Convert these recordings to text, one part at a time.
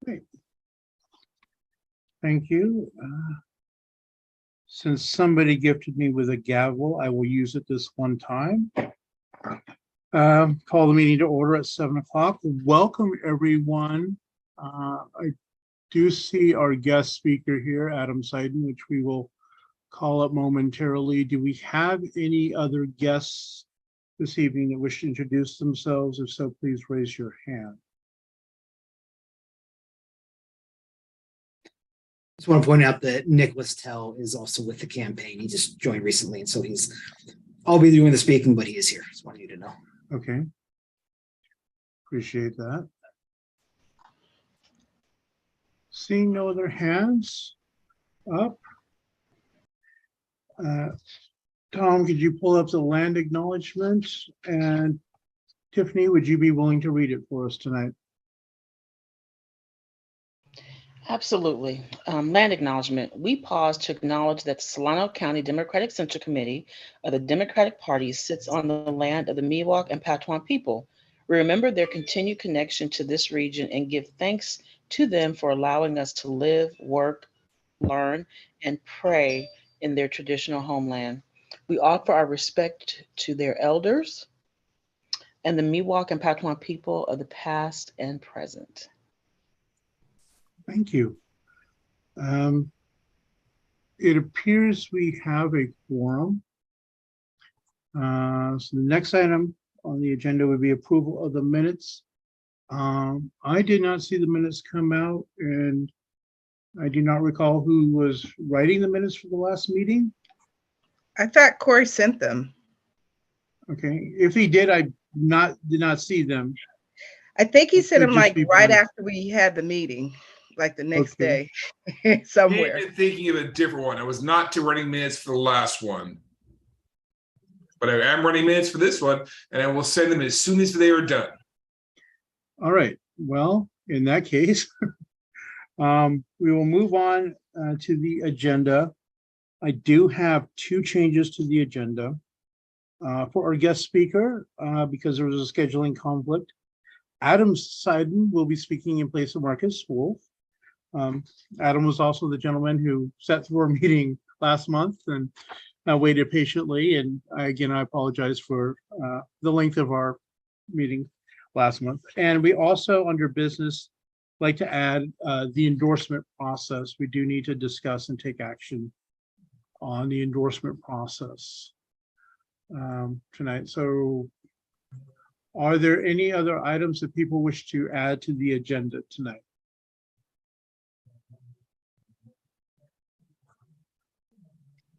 Great. Thank you. Since somebody gifted me with a gavel, I will use it this one time. Call the meeting to order at 7 o'clock. Welcome, everyone. I do see our guest speaker here, Adam Seiden, which we will call up momentarily. Do we have any other guests this evening that wish to introduce themselves? If so, please raise your hand. Just want to point out that Nicholas Tell is also with the campaign. He just joined recently, and so I'll be doing the speaking, but he is here. Just wanted you to know. Okay. Appreciate that. Seeing no other hands up. Tom, could you pull up the land acknowledgement? And Tiffany, would you be willing to read it for us tonight? Absolutely. Land acknowledgement. We pause to acknowledge that the Solano County Democratic Central Committee of the Democratic Party sits on the land of the Miwok and Patwin people. We remember their continued connection to this region and give thanks to them for allowing us to live, work, learn, and pray in their traditional homeland. We offer our respect to their elders and the Miwok and Patwin people of the past and present. Thank you. It appears we have a quorum. So the next item on the agenda would be approval of the minutes. I did not see the minutes come out, and I do not recall who was writing the minutes for the last meeting. I thought Corey sent them. Okay, if he did, I did not see them. I think he sent Could them just like be right blank. after we had the meeting, like the next Okay. day, somewhere. I've been thinking of a different one. I was not to running minutes for the last one, but I am running minutes for this one, and I will send them as soon as they are done. All right, well, in that case, we will move on to the agenda. I do have two changes to the agenda. For our guest speaker, because there was a scheduling conflict, Adam Seiden will be speaking in place of Marcus Wolf. Adam was also the gentleman who sat through our meeting last month and waited patiently. And again, I apologize for the length of our meeting last month. And we also, under business, like to add the endorsement process. We do need to discuss and take action on the endorsement process tonight. So are there any other items that people wish to add to the agenda tonight?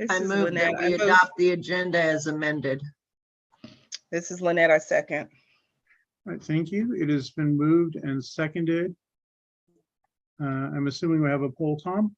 I move that Lynette. we adopt the agenda as amended. This is Lynette, I second. All right, thank you. It has been moved and seconded. I'm assuming we have a poll, Tom?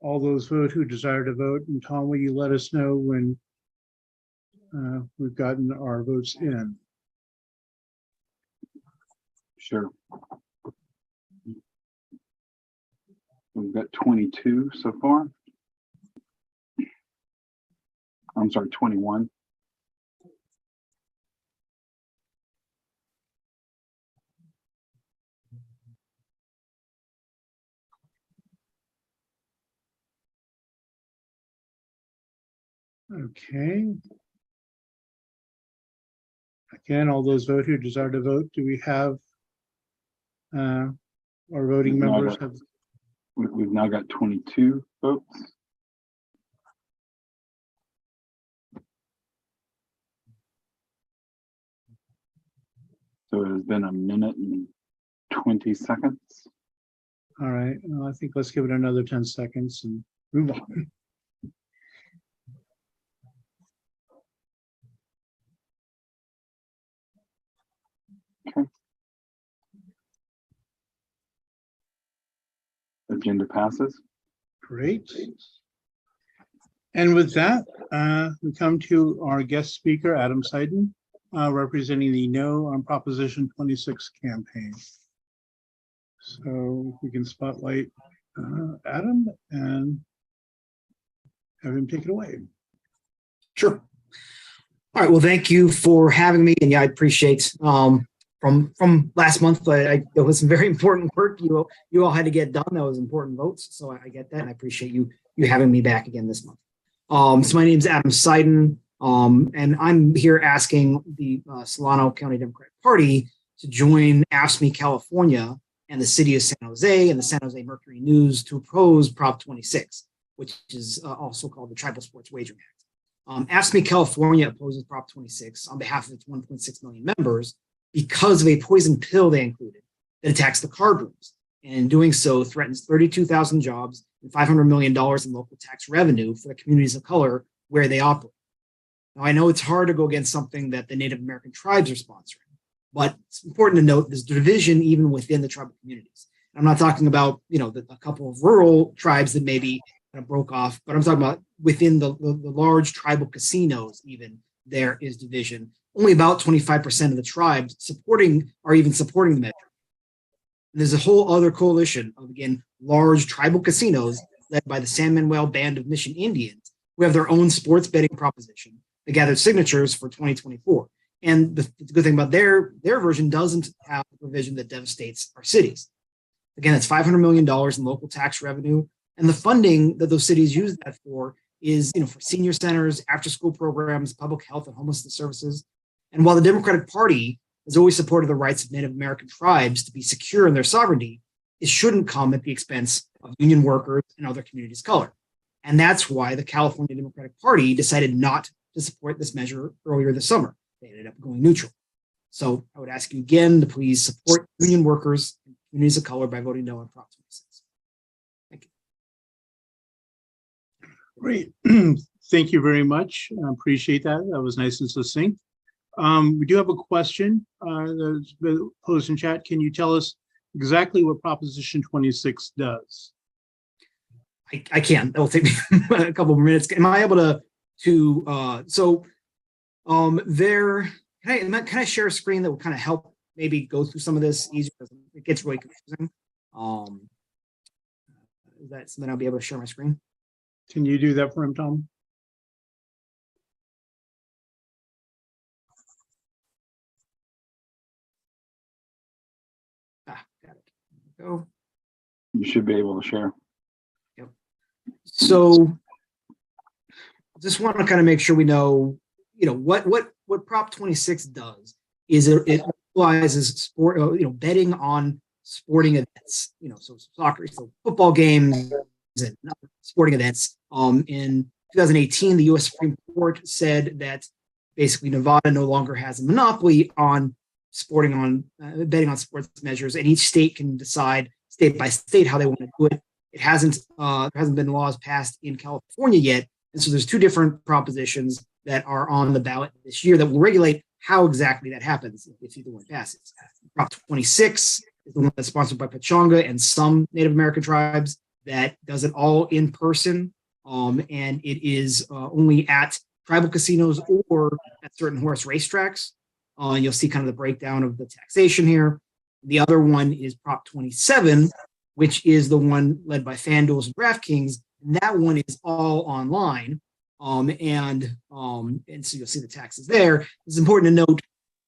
All those vote who desire to vote. And Tom, will you let us know when we've gotten our votes in? Sure. We've got 22 so far. I'm sorry, 21. Okay. Again, all those vote who desire to vote, do we have our voting We've now members? got- We've now got 22 votes. So it has been a minute and 20 seconds. All right, well, I think let's give it another 10 seconds and move on. Agenda passes. Great. And with that, we come to our guest speaker, Adam Seiden, representing the No on Proposition 26 campaign. So we can spotlight Adam and have him take it away. Sure. All right. Well, thank you for having me. And yeah, I appreciate from last month. There was some very important work you all had to get done. That was important votes. So I get that, and I appreciate you having me back again this month. So my name is Adam Seiden, and I'm here asking the Solano County Democratic Party to join AFSCME California and the city of San Jose and the San Jose Mercury News to oppose Prop 26, which is also called the Tribal Sports Wagering Act. AFSCME California opposes Prop 26 on behalf of its 1.6 million members because of a poison pill they included that attacks the card rooms, and in doing so threatens 32,000 jobs and $500 million in local tax revenue for the communities of color where they operate. Now, I know it's hard to go against something that the Native American tribes are sponsoring, but it's important to note there's division even within the tribal communities. I'm not talking about, a couple of rural tribes that maybe kind of broke off, but I'm talking about within the large tribal casinos, even there is division. Only about 25% of the tribes are even supporting the measure. And there's a whole other coalition of, again, large tribal casinos led by the San Manuel Band of Mission Indians, who have their own sports betting proposition that gathered signatures for 2024. And the good thing about their version doesn't have a provision that devastates our cities. Again, it's $500 million in local tax revenue. And the funding that those cities use that for is, for senior centers, after-school programs, public health and homelessness services. And while the Democratic Party has always supported the rights of Native American tribes to be secure in their sovereignty, it shouldn't come at the expense of union workers and other communities of color. And that's why the California Democratic Party decided not to support this measure earlier this summer. They ended up going neutral. So I would ask you again to please support union workers and communities of color by voting no on Prop 26. Thank you. Great. Thank you very much. I appreciate that. That was nice and succinct. We do have a question that's been posed in chat. Can you tell us exactly what Proposition 26 does? I can. That will take me a couple more minutes. Am I able to can I share a screen that will kind of help maybe go through some of this easier? It gets really confusing. Is that something I'll be able to share my screen? Can you do that for him, Tom? Got it. Go. You should be able to share. Yep. So just want to kind of make sure we know, what Prop 26 does is it realizes sport, betting on sporting events, so soccer, so football games and sporting events. In 2018, the U.S. Supreme Court said that basically Nevada no longer has a monopoly on betting on sports measures, and each state can decide state by state how they want to do it. It hasn't been laws passed in California yet, and so there's two different propositions that are on the ballot this year that will regulate how exactly that happens if either one passes. Prop 26 is the one that's sponsored by Pechanga and some Native American tribes that does it all in person, and it is only at tribal casinos or at certain horse racetracks. You'll see kind of the breakdown of the taxation here. The other one is Prop 27, which is the one led by FanDuel and DraftKings, and that one is all online. And so you'll see the taxes there. It's important to note,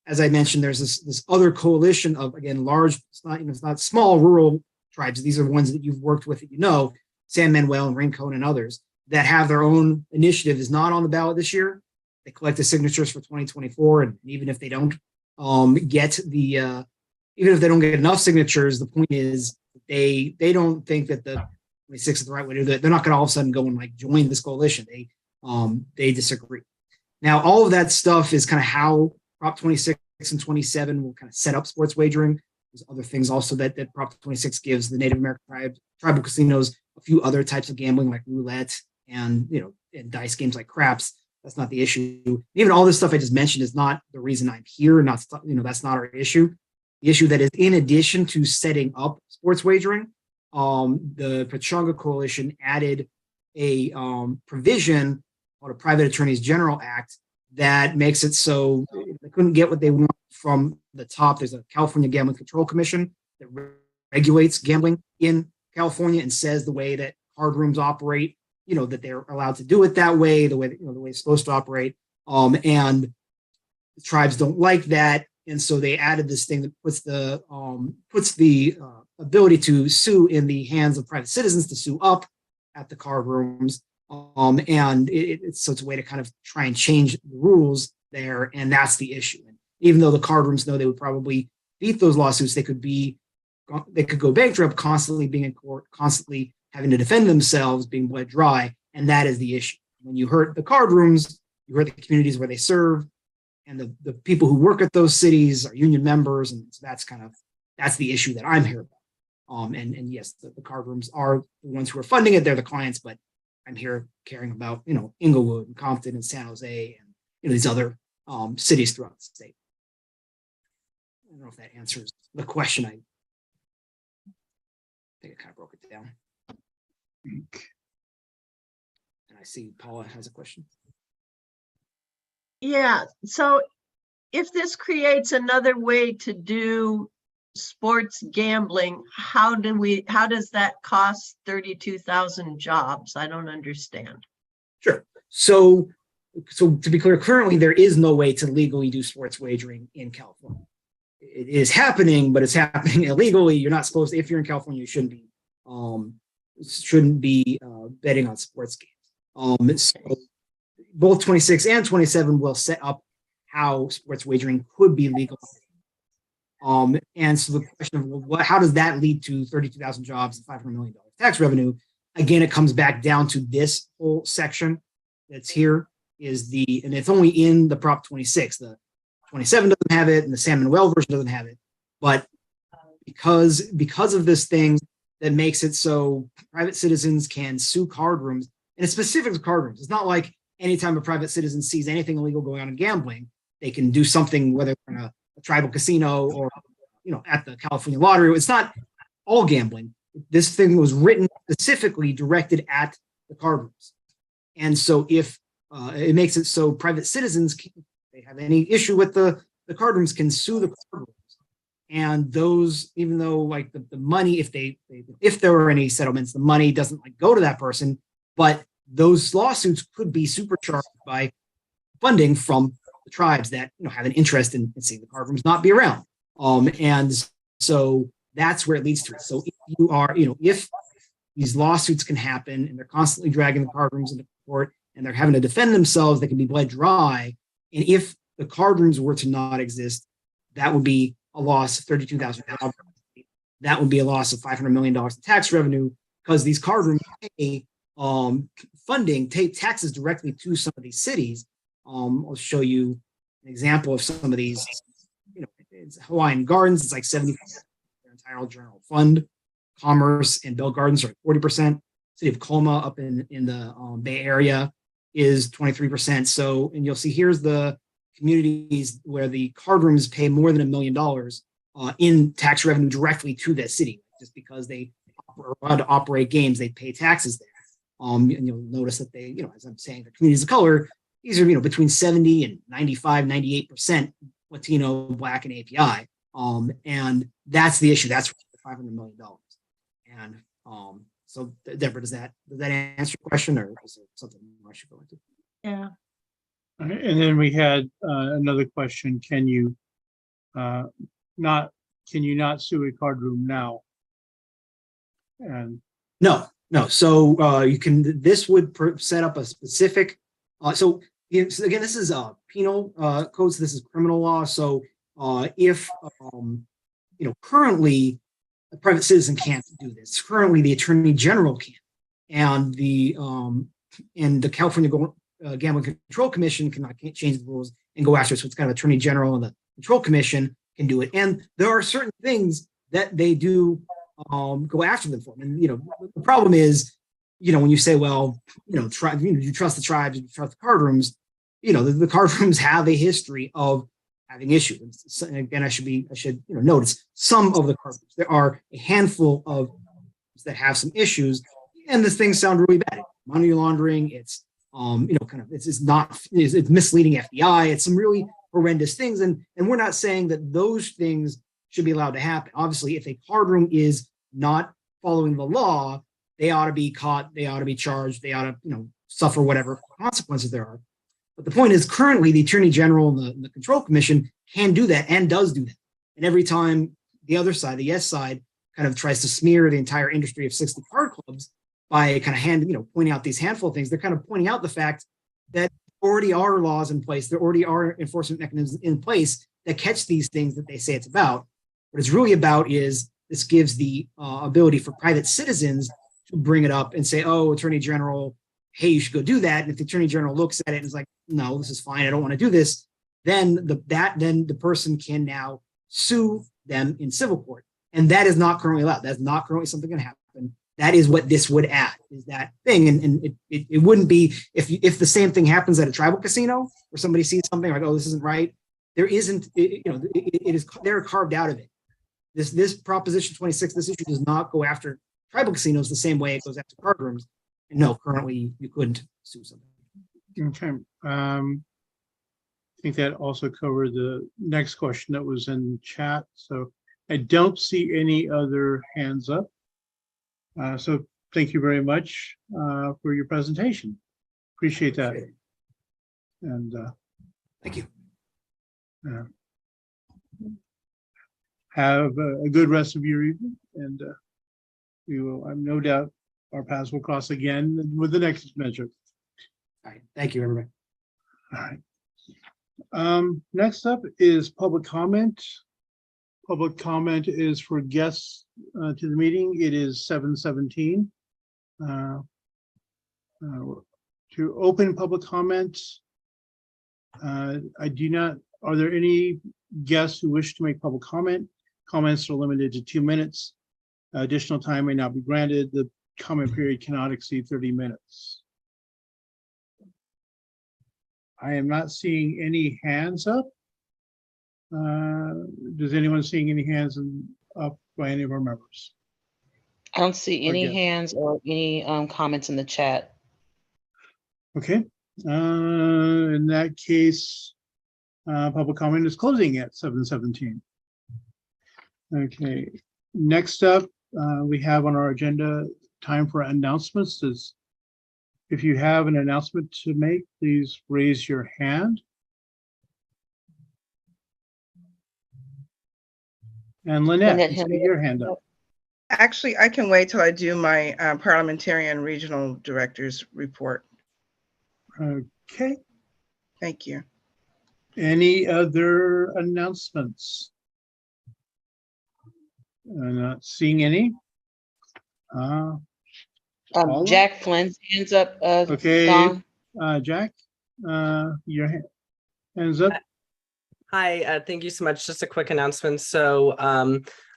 as I mentioned, there's this other coalition of, again, large, it's not small rural tribes. These are ones that you've worked with, San Manuel and Rincon and others that have their own initiative is not on the ballot this year. They collect the signatures for 2024, and even if they don't get enough signatures, the point is they don't think that the 26 is the right way to do it. They're not going to all of a sudden go and join this coalition. They disagree. Now, all of that stuff is kind of how Prop 26 and 27 will kind of set up sports wagering. There's other things also that Prop 26 gives the Native American tribal casinos a few other types of gambling like roulette and and dice games like craps. That's not the issue. Even all this stuff I just mentioned is not the reason I'm here. That's not our issue. the issue that is in addition to setting up sports wagering, the Pechanga Coalition added a provision called a Private Attorneys General Act that makes it so they couldn't get what they want from the top. There's a California Gambling Control Commission that regulates gambling in California and says the way that card rooms operate, that they're allowed to do it that way, the way that, the way it's supposed to operate. And the tribes don't like that. And so they added this thing that puts the ability to sue in the hands of private citizens to sue up at the card rooms. And it's a way to kind of try and change the rules there. And that's the issue. And even though the card rooms know they would probably beat those lawsuits, they could go bankrupt, constantly being in court, constantly having to defend themselves, being bled dry. And that is the issue. When you hurt the card rooms, you hurt the communities where they serve, and the people who work at those cities are union members. And so that's the issue that I'm here about. And yes, the card rooms are the ones who are funding it. They're the clients, but I'm here caring about, Inglewood and Compton and San Jose and these other cities throughout the state. I don't know if that answers the question. I think I kind of broke it down. And I see Paula has a question. Yeah, so if this creates another way to do sports gambling, how does that cost 32,000 jobs? I don't understand. Sure. So to be clear, currently there is no way to legally do sports wagering in California. It is happening, but it's happening illegally. You're not supposed to, if you're in California, you shouldn't be betting on sports games. So both 26 and 27 will set up how sports wagering could be legal. And so the question of how does that lead to 32,000 jobs and $500 million tax revenue? Again, it comes back down to this whole section that's here and it's only in the Prop 26. The 27 doesn't have it, and the San Manuel version doesn't have it. But because of this thing that makes it so private citizens can sue card rooms, and it's specific to card rooms. It's not like anytime a private citizen sees anything illegal going on in gambling, they can do something, whether in a tribal casino or at the California lottery. It's not all gambling. This thing was written specifically directed at the card rooms. And so if it makes it so private citizens, if they have any issue with the card rooms, can sue the card rooms. And those, even though like the money, if there were any settlements, the money doesn't go to that person, but those lawsuits could be supercharged by funding from the tribes that have an interest in seeing the card rooms not be around. And so that's where it leads to. So if you are, if these lawsuits can happen and they're constantly dragging the card rooms into court and they're having to defend themselves, they can be bled dry. And if the card rooms were to not exist, that would be a loss of 32,000 jobs. That would be a loss of $500 million in tax revenue, because these card rooms pay funding, take taxes directly to some of these cities. I'll show you an example of some of these. It's Hawaiian Gardens, it's like 70% of their entire general fund. Commerce and Bell Gardens are 40%. City of Colma up in the Bay Area is 23%. So, and you'll see here's the communities where the card rooms pay more than $1 million in tax revenue directly to the city, just because they are allowed to operate games, they pay taxes there. And you'll notice that they, as I'm saying, the communities of color, these are, between 70 and 95, 98% Latino, Black, and API. And that's the issue. That's $500 million. And so, Deborah, does that answer your question, or is there something more I should go into? Yeah. And then we had another question. Can you not sue a card room now? And No. So you can. This would set up a specific. So again, this is penal code. So this is criminal law. So if currently a private citizen can't do this. Currently, the Attorney General can, and the California Gambling Control Commission can't change the rules and go after it. So it's kind of Attorney General and the Control Commission can do it. And there are certain things that they do go after them for. And the problem is, when you say, well, you trust the tribes, you trust the card rooms. The card rooms have a history of having issues. So, and again, I should notice some of the card groups. There are a handful of that have some issues, and this things sound really bad. Money laundering, it's it's misleading FBI, it's some really horrendous things, and we're not saying that those things should be allowed to happen. Obviously, if a card room is not following the law, they ought to be caught, they ought to be charged, they ought to suffer whatever consequences there are. But the point is, currently the Attorney General and the Control Commission can do that and does do that. And every time the other side, the yes side, kind of tries to smear the entire industry of 60 card clubs by kind of pointing out these handful of things, they're kind of pointing out the fact that there already are laws in place, there already are enforcement mechanisms in place that catch these things that they say it's about. What it's really about is this gives the ability for private citizens to bring it up and say, oh, Attorney General, hey, you should go do that. And if the Attorney General looks at it and is like, no, this is fine, I don't want to do this, then the person can now sue them in civil court. And that is not currently allowed. That's not currently something that can happen. That is what this would add, is that thing. And it wouldn't be, if the same thing happens at a tribal casino where somebody sees something like, oh, this isn't right. There isn't, they're carved out of it. This Proposition 26, this issue does not go after tribal casinos the same way it goes after card rooms. And no, currently you couldn't sue somebody. Okay. I think that also covered the next question that was in chat. So I don't see any other hands up. So thank you very much for your presentation. Appreciate that. And Thank you. Have a good rest of your evening. And we will, I'm no doubt, our paths will cross again with the next measure. All right. Thank you, everybody. All right. Next up is public comment. Public comment is for guests to the meeting. It is 7:17. To open public comments, I do not, are there any guests who wish to make public comment? Comments are limited to 2 minutes. Additional time may not be granted. The comment period cannot exceed 30 minutes. I am not seeing any hands up. Does anyone seeing any hands up by any of our members? I don't see any Okay. hands or any comments in the chat. Okay. In that case, public comment is closing at 7:17. Okay. Next up, we have on our agenda time for announcements. If you have an announcement to make, please raise your hand. And Lynette, I see your hand up. Actually, I can wait till I do my parliamentarian regional director's report. Okay. Thank you. Any other announcements? I'm not seeing any. Paula? Jack Flynn's hands up. Okay. Don. Jack, your hands up. Hi, thank you so much. Just a quick announcement. So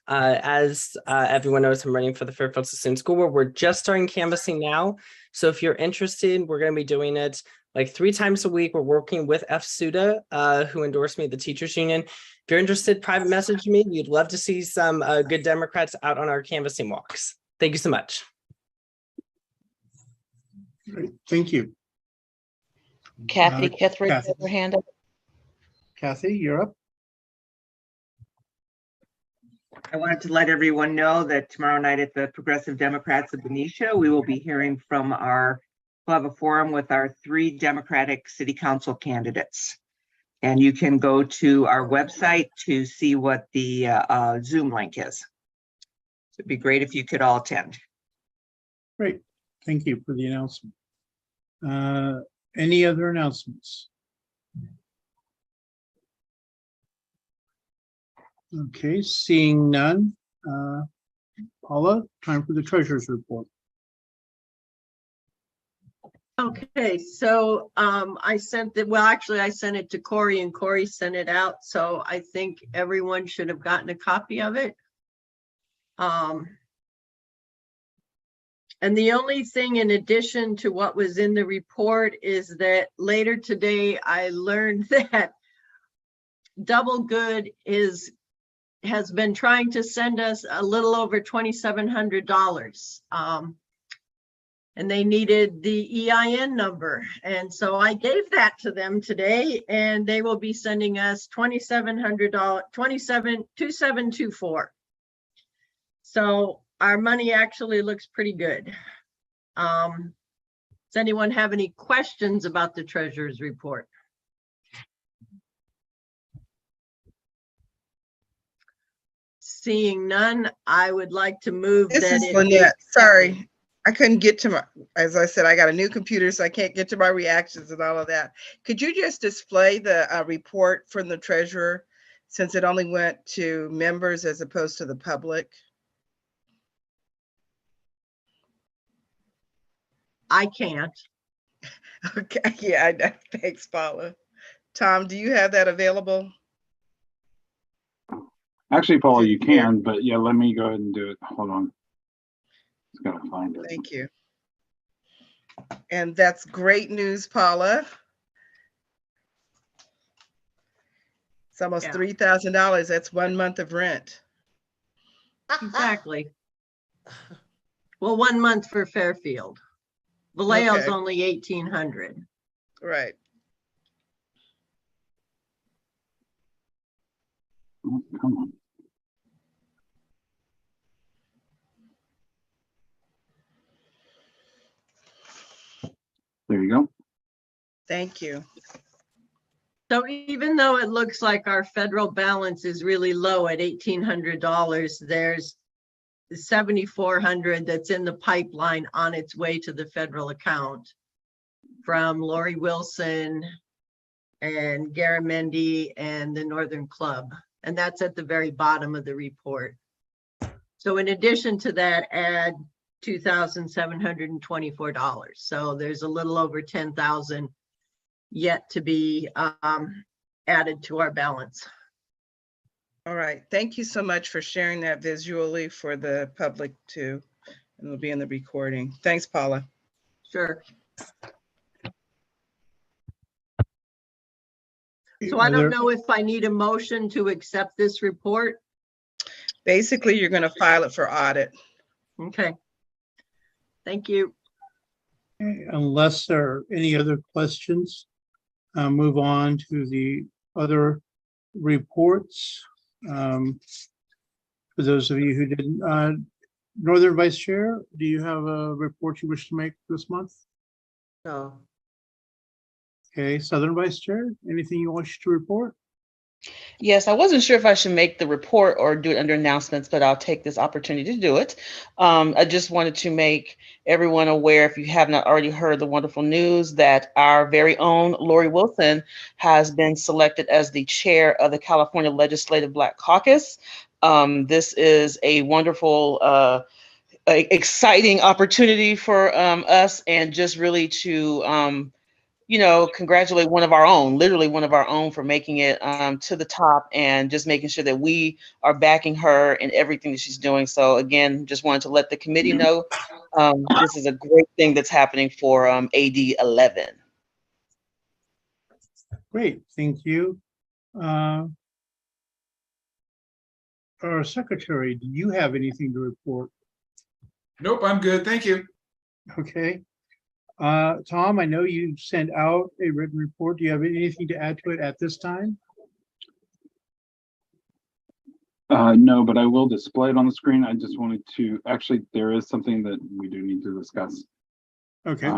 as everyone knows, I'm running for the Fairfield Sustained School Board. We're just starting canvassing now. So if you're interested, we're going to be doing it like 3 times a week. We're working with FSUDA, who endorsed me, the teachers union. If you're interested, private message me. We'd love to see some good Democrats out on our canvassing walks. Thank you so much. Great. Thank you. Kathy Kethridge Kathy. has her hand up. Kathy, you're up. I wanted to let everyone know that tomorrow night at the Progressive Democrats of Benicia, we will be hearing from we'll have a forum with our 3 Democratic City Council candidates. And you can go to our website to see what the Zoom link is. So it'd be great if you could all attend. Great. Thank you for the announcement. Any other announcements? Okay, seeing none. Paula, time for the treasurer's report. Okay, so I sent it, well, actually I sent it to Corey and Corey sent it out. So I think everyone should have gotten a copy of it. And the only thing in addition to what was in the report is that later today, I learned that Double Good has been trying to send us a little over $2,700. And they needed the EIN number. And so I gave that to them today, and they will be sending us $2,700, 2724. So our money actually looks pretty good. Does anyone have any questions about the treasurer's report? Seeing none, I would like to move This that is it. Lynette. Sorry, I couldn't get to my, as I said, I got a new computer, so I can't get to my reactions and all of that. Could you just display the report from the treasurer, since it only went to members as opposed to the public? I can't. Okay, yeah, I know. Thanks, Paula. Tom, do you have that available? Actually, Paul, you Here. can, but yeah, let me go ahead and do it. Hold on. Just gotta find it. Thank you. And that's great news, Paula. It's almost Yeah. $3,000. That's 1 month of rent. Exactly. Well, 1 month for Fairfield. Vallejo's Okay. only 1,800. Right. Oh, come on. There you go. Thank you. So even though it looks like our federal balance is really low at $1,800, there's 7,400 that's in the pipeline on its way to the federal account from Lori Wilson and Garamendi and the Northern Club. And that's at the very bottom of the report. So in addition to that, add $2,724. So there's a little over 10,000 yet to be added to our balance. All right. Thank you so much for sharing that visually for the public too. And it'll be in the recording. Thanks, Paula. Sure. So I don't know if I need a motion to accept this report. Basically, you're going to file it for audit. Okay. Thank you. Unless there are any other questions, move on to the other reports. For those of you who didn't, Northern Vice Chair, do you have a report you wish to make this month? No. Okay, Southern Vice Chair, anything you wish to report? Yes, I wasn't sure if I should make the report or do it under announcements, but I'll take this opportunity to do it. I just wanted to make everyone aware, if you have not already heard the wonderful news, that our very own Lori Wilson has been selected as the chair of the California Legislative Black Caucus. This is a wonderful, exciting opportunity for us, and just really to congratulate one of our own, literally one of our own, for making it to the top, and just making sure that we are backing her in everything that she's doing. So again, just wanted to let the committee know this is a great thing that's happening for AD 11. Great, thank you. Our secretary, do you have anything to report? Nope, I'm good. Thank you. Okay. Tom, I know you sent out a written report. Do you have anything to add to it at this time? No, but I will display it on the screen. I just wanted to, actually, there is something that we do need to discuss. Okay.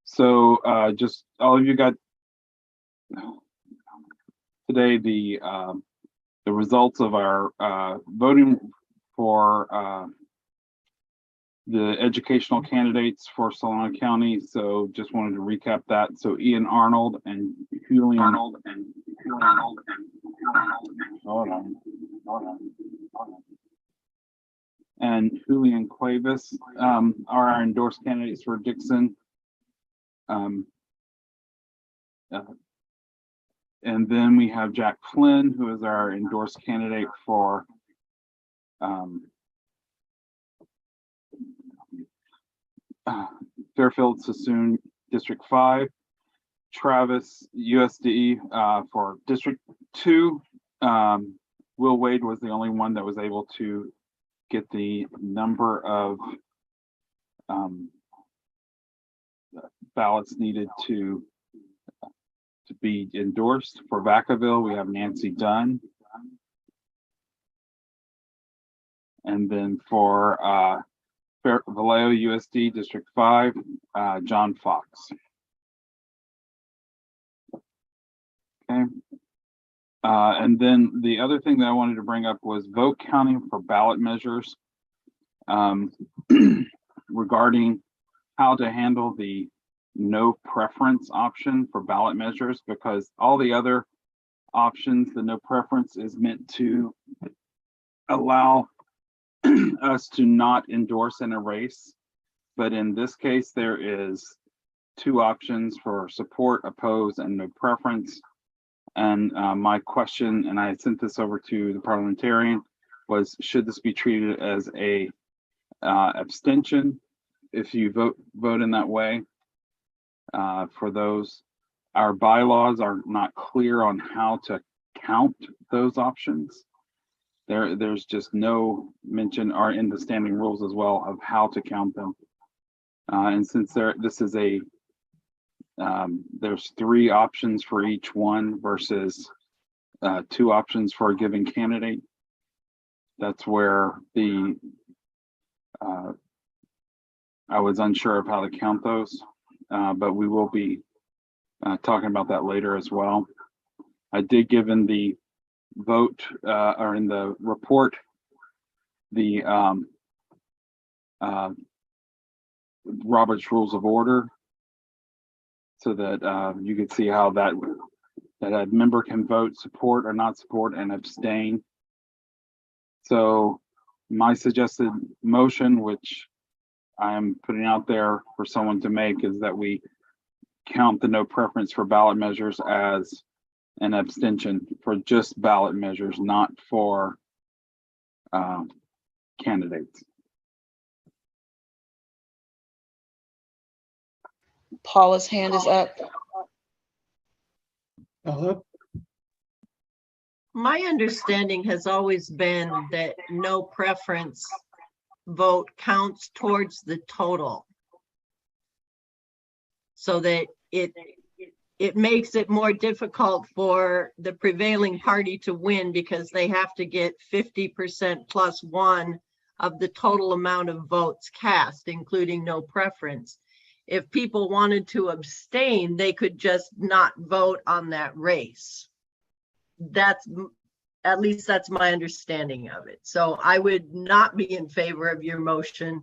So just all of you got today the results of our voting for the educational candidates for Solano County. So just wanted to recap that. So Ian Arnold and Julian hold on. And Julian Cuevas are our endorsed candidates for Dixon. And then we have Jack Flynn, who is our endorsed candidate for Fairfield Sassoon District 5. Travis USD for District 2. Will Wade was the only one that was able to get the number of ballots needed to be endorsed. For Vacaville, we have Nancy Dunn. And then for Vallejo USD District 5, John Fox. Okay. And then the other thing that I wanted to bring up was vote counting for ballot measures regarding how to handle the no preference option for ballot measures, because all the other options, the no preference is meant to allow us to not endorse in a race. But in this case, there is 2 options for support, oppose, and no preference. And my question, and I sent this over to the parliamentarian, was should this be treated as a abstention if you vote in that way? For those, our bylaws are not clear on how to count those options. There's just no mention, or in the standing rules as well, of how to count them. And since this is a there's 3 options for each one versus 2 options for a given candidate. That's where the I was unsure of how to count those, but we will be talking about that later as well. I did give in the vote or in the report the Robert's Rules of Order, so that you could see how that a member can vote support or not support and abstain. So my suggested motion, which I'm putting out there for someone to make, is that we count the no preference for ballot measures as an abstention for just ballot measures, not for candidates. Paula's hand is up. My understanding has always been that no preference vote counts towards the total. So that it makes it more difficult for the prevailing party to win, because they have to get 50% plus 1 of the total amount of votes cast, including no preference. If people wanted to abstain, they could just not vote on that race. At least that's my understanding of it. So I would not be in favor of your motion,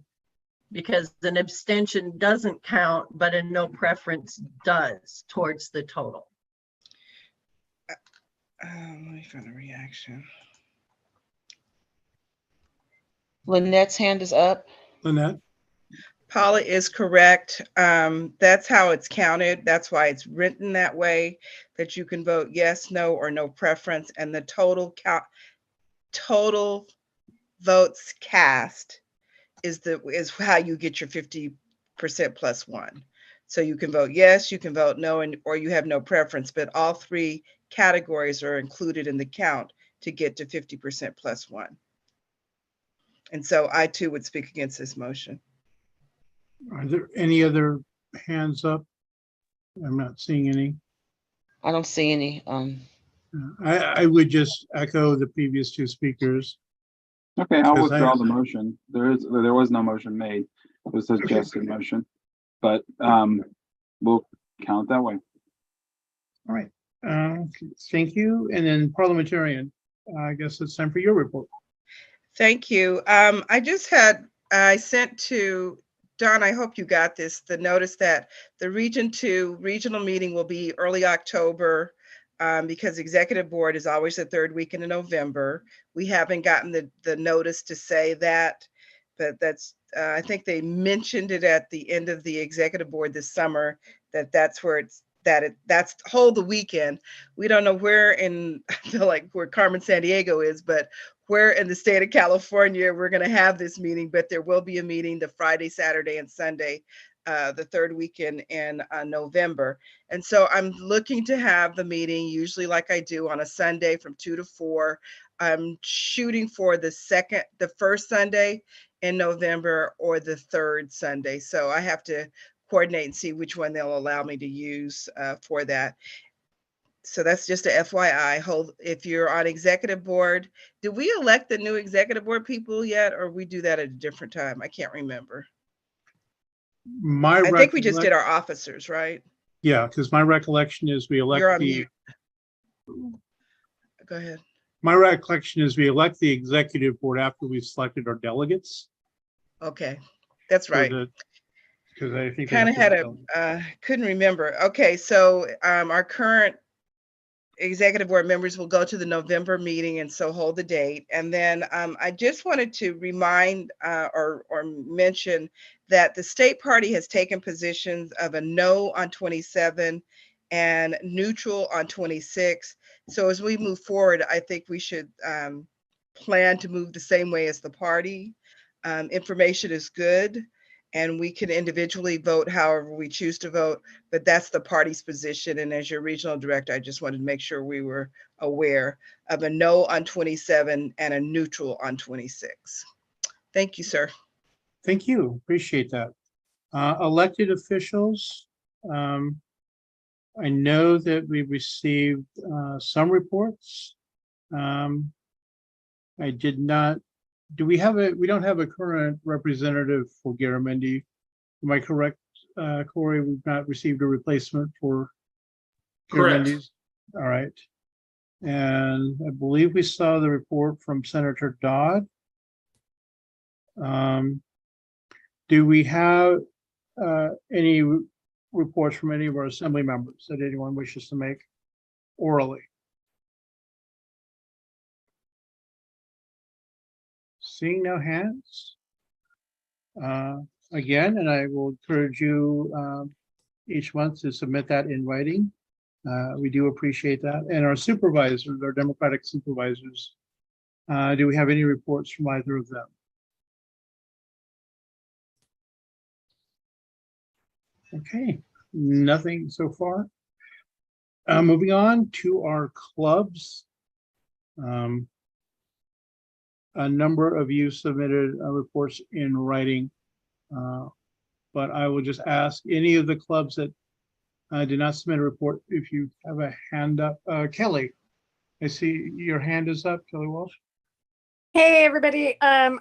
because an abstention doesn't count, but a no preference does towards the total. Let me find a reaction. Lynette's hand is up. Lynette? Paula is correct. That's how it's counted. That's why it's written that way, that you can vote yes, no, or no preference, and the total votes cast is how you get your 50% plus 1. So you can vote yes, you can vote no, or you have no preference, but all 3 categories are included in the count to get to 50% plus 1. And so I too would speak against this motion. Are there any other hands up? I'm not seeing any. I don't see any. I would just echo the previous 2 speakers. Okay, I'll Because withdraw the motion. There was no motion made. It was a suggested motion, but we'll count that way. All right. Thank you. And then parliamentarian, I guess it's time for your report. Thank you. I sent to Don, I hope you got this, the notice that the Region 2 regional meeting will be early October, because executive board is always the 3rd weekend in November. We haven't gotten the notice to say that, but that's, I think they mentioned it at the end of the executive board this summer, that's where that's hold the weekend. We don't know where I feel like where Carmen Sandiego is, but where in the state of California we're going to have this meeting, but there will be a meeting the Friday, Saturday, and Sunday the third weekend in November. And so I'm looking to have the meeting usually like I do on a Sunday from 2 to 4. I'm shooting for the first Sunday in November or the third Sunday. So I have to coordinate and see which one they'll allow me to use for that. So that's just a FYI. If you're on executive board, did we elect the new executive board people yet, or we do that at a different time? I can't remember. I think we just did our officers, right? Yeah, because my recollection is we elect You're on the, mute. Go ahead. my recollection is we elect the executive board after we've selected our delegates. Okay, that's right. Because I think. Kind of had couldn't remember. Okay, so our current executive board members will go to the November meeting and so hold the date. And then I just wanted to remind or mention that the state party has taken positions of a no on 27 and neutral on 26. So as we move forward, I think we should plan to move the same way as the party. Information is good, and we can individually vote however we choose to vote, but that's the party's position. And as your regional director, I just wanted to make sure we were aware of a no on 27 and a neutral on 26. Thank you, sir. Thank you. Appreciate that. Elected officials. I know that we received some reports. I did not. Do we have we don't have a current representative for Garamendi. Am I correct, Corey? We've not received a replacement for Correct. Garamendi's. All right. And I believe we saw the report from Senator Dodd. Do we have any reports from any of our assembly members that anyone wishes to make orally? Seeing no hands. Again, and I will encourage you each month to submit that in writing. We do appreciate that. And our supervisors, our Democratic supervisors, do we have any reports from either of them? Okay, nothing so far. Moving on to our clubs. A number of you submitted reports in writing, but I will just ask any of the clubs that did not submit a report, if you have a hand up. Kelly, I see your hand is up, Kelly Walsh. Hey, everybody. I'm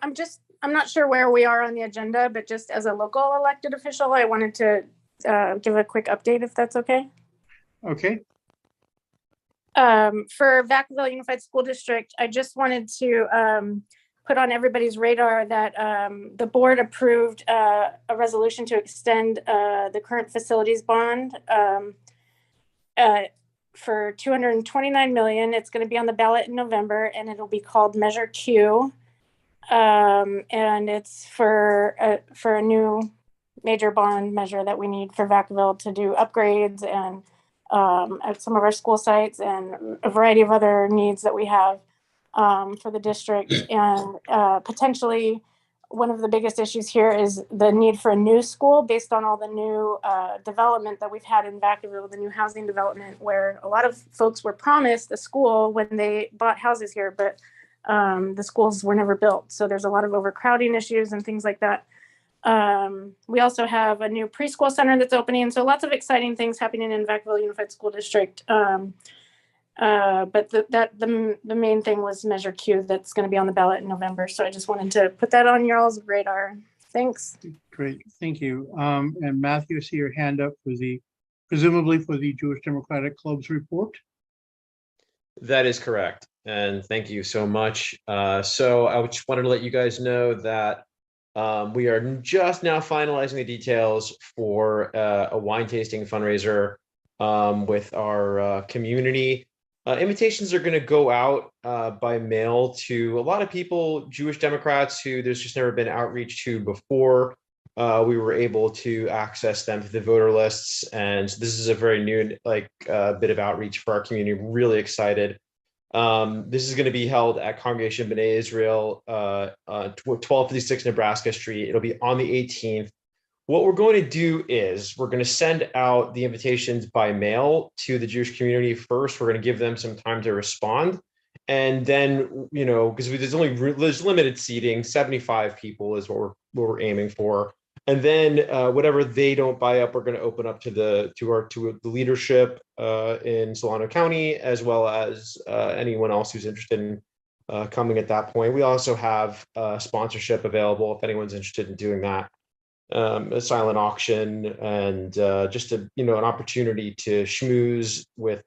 not sure where we are on the agenda, but just as a local elected official, I wanted to give a quick update, if that's okay. Okay. For Vacaville Unified School District, I just wanted to put on everybody's radar that the board approved a resolution to extend the current facilities bond for $229 million. It's going to be on the ballot in November, and it'll be called Measure Q. And it's for a new major bond measure that we need for Vacaville to do upgrades and at some of our school sites and a variety of other needs that we have for the district. And potentially one of the biggest issues here is the need for a new school based on all the new development that we've had in Vacaville, the new housing development, where a lot of folks were promised a school when they bought houses here, but the schools were never built. So there's a lot of overcrowding issues and things like that. We also have a new preschool center that's opening. So lots of exciting things happening in Vacaville Unified School District. But the main thing was Measure Q that's going to be on the ballot in November. So I just wanted to put that on your all's radar. Thanks. Great, thank you. And Matthew, I see your hand up for presumably for the Jewish Democratic Club's report. That is correct. And thank you so much. So I just wanted to let you guys know that we are just now finalizing the details for a wine tasting fundraiser with our community. Invitations are going to go out by mail to a lot of people, Jewish Democrats who there's just never been outreach to before. We were able to access them through the voter lists. And this is a very new bit of outreach for our community. I'm really excited. This is going to be held at Congregation B'nai Israel, 1256 Nebraska Street. It'll be on the 18th. What we're going to do is we're going to send out the invitations by mail to the Jewish community first. We're going to give them some time to respond. And then, because there's limited seating, 75 people is what we're aiming for. And then whatever they don't buy up, we're going to open up to the leadership in Solano County, as well as anyone else who's interested in coming at that point. We also have sponsorship available if anyone's interested in doing that. A silent auction and just an opportunity to schmooze with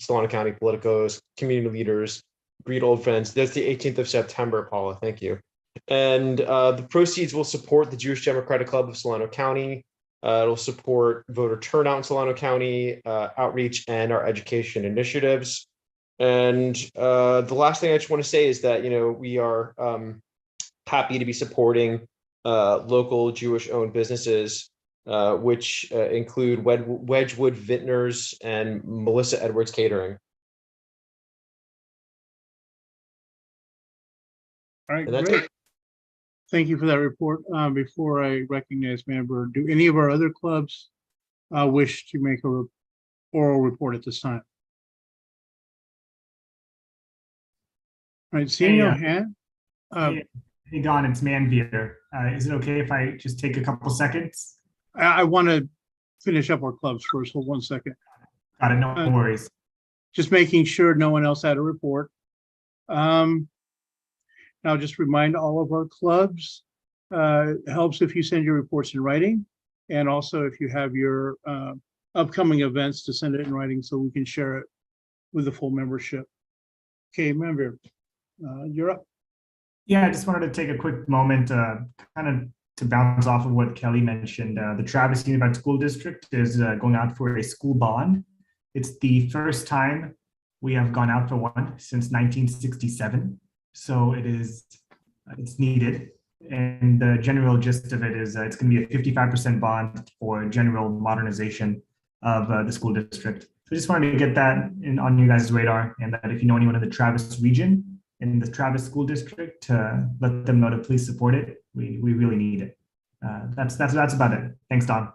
Solano County politicos, community leaders, greet old friends. That's the 18th of September, Paula. Thank you. And the proceeds will support the Jewish Democratic Club of Solano County. It'll support voter turnout in Solano County, outreach, and our education initiatives. And the last thing I just want to say is that we are happy to be supporting local Jewish-owned businesses, which include Wedgwood Vintners and Melissa Edwards Catering. All right, And that's great. it. Thank you for that report. Before I recognize member, do any of our other clubs wish to make a oral report at this time? All right, seeing no hand. Hey, Don, it's Manveer. Is it okay if I just take a couple seconds? I want to finish up our clubs first. Hold 1 second. Got it, no worries. Just making sure no one else had a report. Now, just remind all of our clubs, it helps if you send your reports in writing, and also if you have your upcoming events to send it in writing so we can share it with the full membership. Okay, member, you're up. Yeah, I just wanted to take a quick moment kind of to bounce off of what Kelly mentioned. The Travis Unified School District is going out for a school bond. It's the first time we have gone out for one since 1967. So it's needed. And the general gist of it is it's going to be a 55% bond for general modernization of the school district. So I just wanted to get that on you guys' radar, and that if you know anyone in the Travis region, in the Travis School District, let them know to please support it. We really need it. That's about it. Thanks, Don.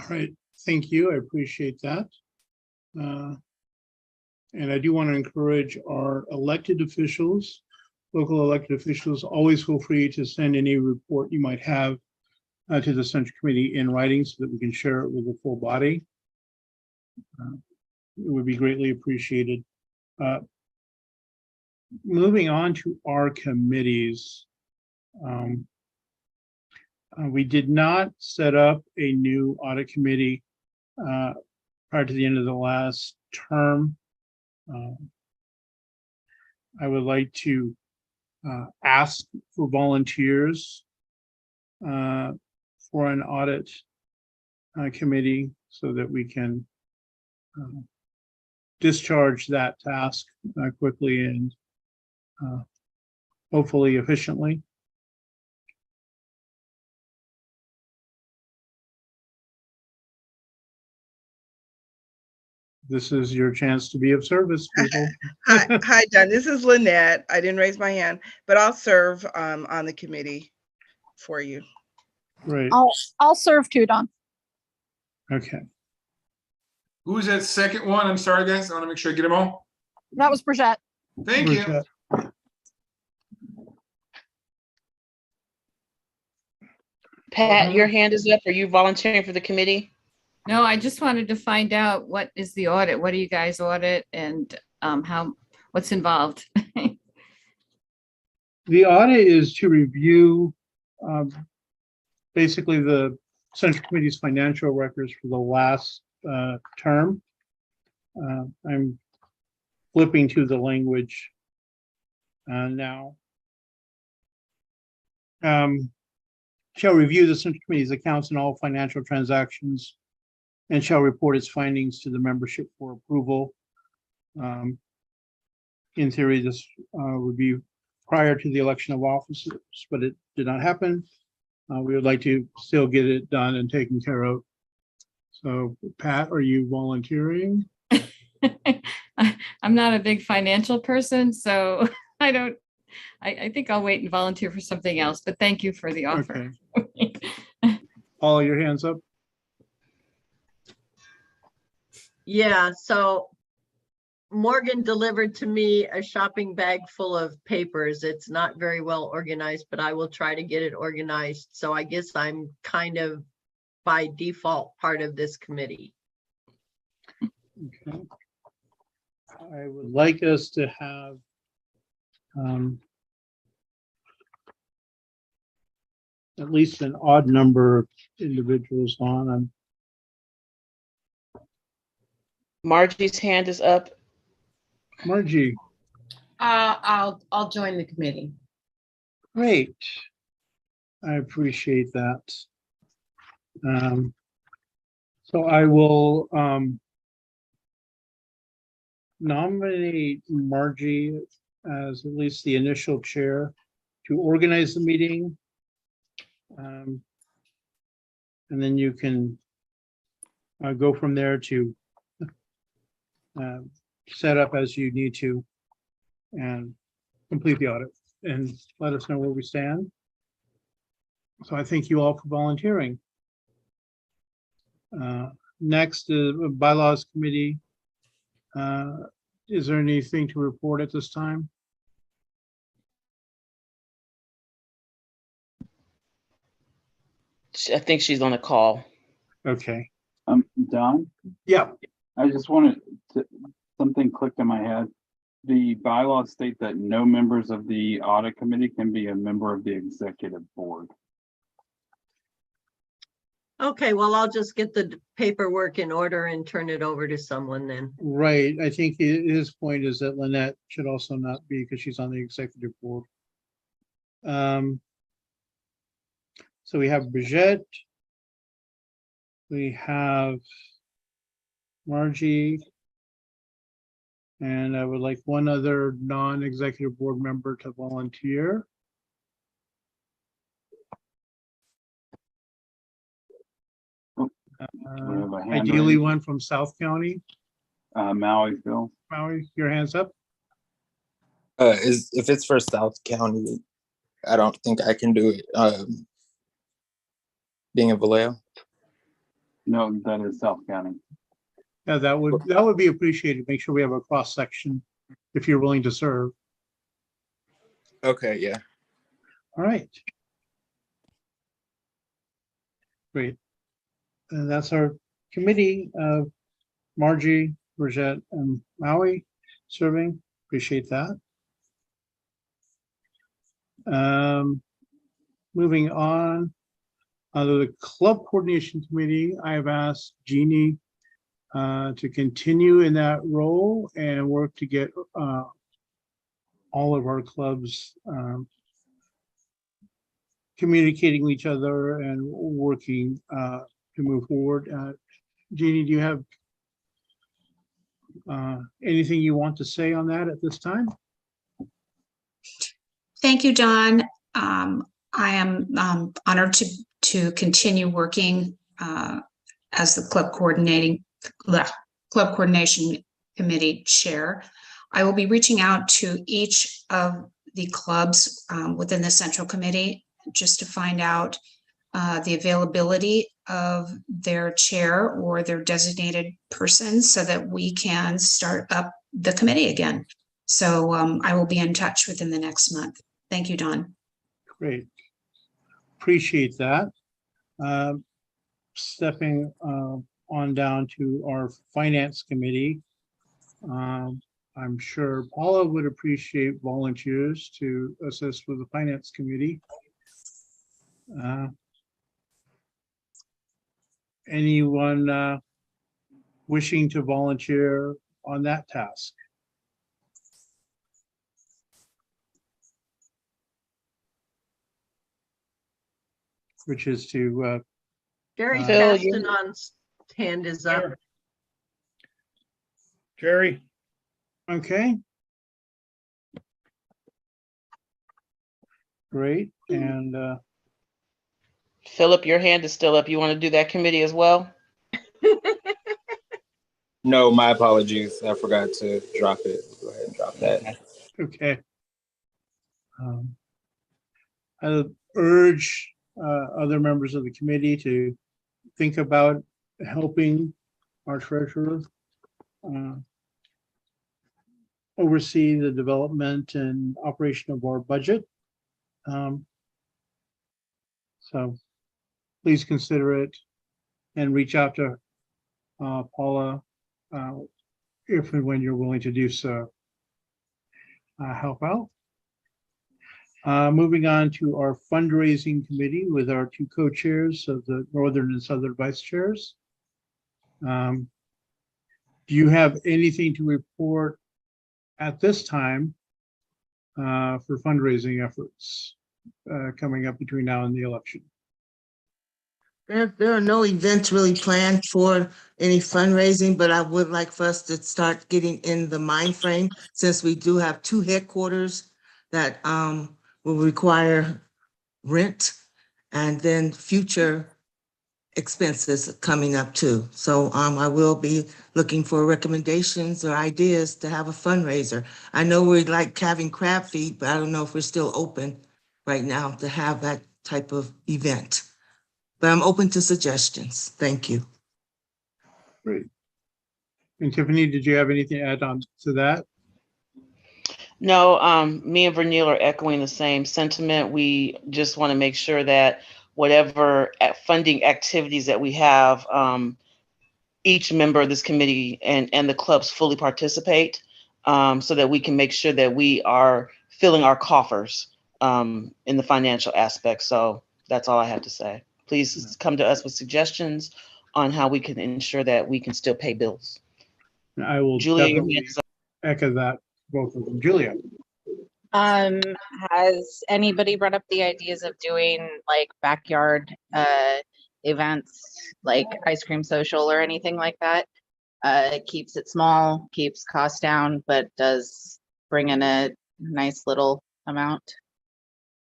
All right, thank you. I appreciate that. And I do want to encourage our elected officials, local elected officials, always feel free to send any report you might have to the Central Committee in writing so that we can share it with the full body. It would be greatly appreciated. Moving on to our committees. We did not set up a new audit committee prior to the end of the last term. I would like to ask for volunteers for an audit committee so that we can discharge that task quickly and hopefully efficiently. This is your chance to be of service, people. Hi, Don. This is Lynette. I didn't raise my hand, but I'll serve on the committee for you. Great. I'll serve too, Don. Okay. Who's that second one? I'm sorry, guys. I want to make sure I get them all. That was Brigitte. Thank you. Brigitte. Pat, your hand is up. Are you volunteering for the committee? No, I just wanted to find out what is the audit? What do you guys audit, and what's involved? The audit is to review basically the Central Committee's financial records for the last term. I'm flipping to the language now. Shall review the Central Committee's accounts and all financial transactions and shall report its findings to the membership for approval. In theory, this would be prior to the election of officers, but it did not happen. We would like to still get it done and taken care of. So Pat, are you volunteering? I'm not a big financial person, so I think I'll wait and volunteer for something else, but thank you for the offer. Okay. Paul, your hands up. Yeah, so Morgan delivered to me a shopping bag full of papers. It's not very well organized, but I will try to get it organized. So I guess I'm kind of by default part of this committee. Okay. I would like us to have at least an odd number of individuals on. Margie's hand is up. Margie, I'll join the committee. great. I appreciate that. So I will nominate Margie as at least the initial chair to organize the meeting. And then you can go from there to set up as you need to and complete the audit and let us know where we stand. So I thank you all for volunteering. Next, bylaws committee. Is there anything to report at this time? I think she's on a call. Okay. Don, Yeah. I just wanted to, something clicked in my head. The bylaws state that no members of the audit committee can be a member of the executive board. Okay, well, I'll just get the paperwork in order and turn it over to someone then. Right. I think his point is that Lynette should also not be because she's on the executive board. So we have Brigitte. We have Margie. And I would like one other non-executive board member to volunteer. Ideally one from South County. Maui, Phil. Maui, your hands up. If it's for South County, I don't think I can do it. Being a Vallejo. No, that is South County. Yeah, that would be appreciated. Make sure we have a cross section if you're willing to serve. Okay, yeah. All right. Great. And that's our committee of Margie, Brigitte, and Maui serving. Appreciate that. Moving on, under the club coordination committee, I have asked Jeannie to continue in that role and work to get all of our clubs communicating with each other and working to move forward. Jeannie, do you have anything you want to say on that at this time? Thank you, Don. I am honored to continue working as the club coordination committee chair. I will be reaching out to each of the clubs within the central committee just to find out the availability of their chair or their designated person so that we can start up the committee again. So I will be in touch within the next month. Thank you, Don. Great. Appreciate that. Stepping on down to our finance committee. I'm sure Paula would appreciate volunteers to assist with the finance committee. Anyone wishing to volunteer on that task? Which is to Jerry Phil, Castanon's hand is up. Jerry. Okay. Great. And Philip, your hand is still up. You want to do that committee as well? No, my apologies. I forgot to drop it. Go ahead and drop that. okay. I urge other members of the committee to think about helping our treasurer oversee the development and operation of our budget. So please consider it and reach out to Paula if and when you're willing to do so. Help out. Moving on to our fundraising committee with our two co-chairs of the Northern and Southern Vice Chairs. Do you have anything to report at this time for fundraising efforts coming up between now and the election? There are no events really planned for any fundraising, but I would like for us to start getting in the mind frame, since we do have two headquarters that will require rent and then future expenses coming up too. So I will be looking for recommendations or ideas to have a fundraiser. I know we like having crab feed, but I don't know if we're still open right now to have that type of event. But I'm open to suggestions. Thank you. Great. And Tiffany, did you have anything to add on to that? No, me and Vernil are echoing the same sentiment. We just want to make sure that whatever funding activities that we have, each member of this committee and the clubs fully participate, so that we can make sure that we are filling our coffers in the financial aspect. So that's all I have to say. Please come to us with suggestions on how we can ensure that we can still pay bills. I will Julia, your definitely hand is up. echo that, both of them. Julia. Has anybody brought up the ideas of doing like backyard events, like ice cream social or anything like that? It keeps it small, keeps costs down, but does bring in a nice little amount.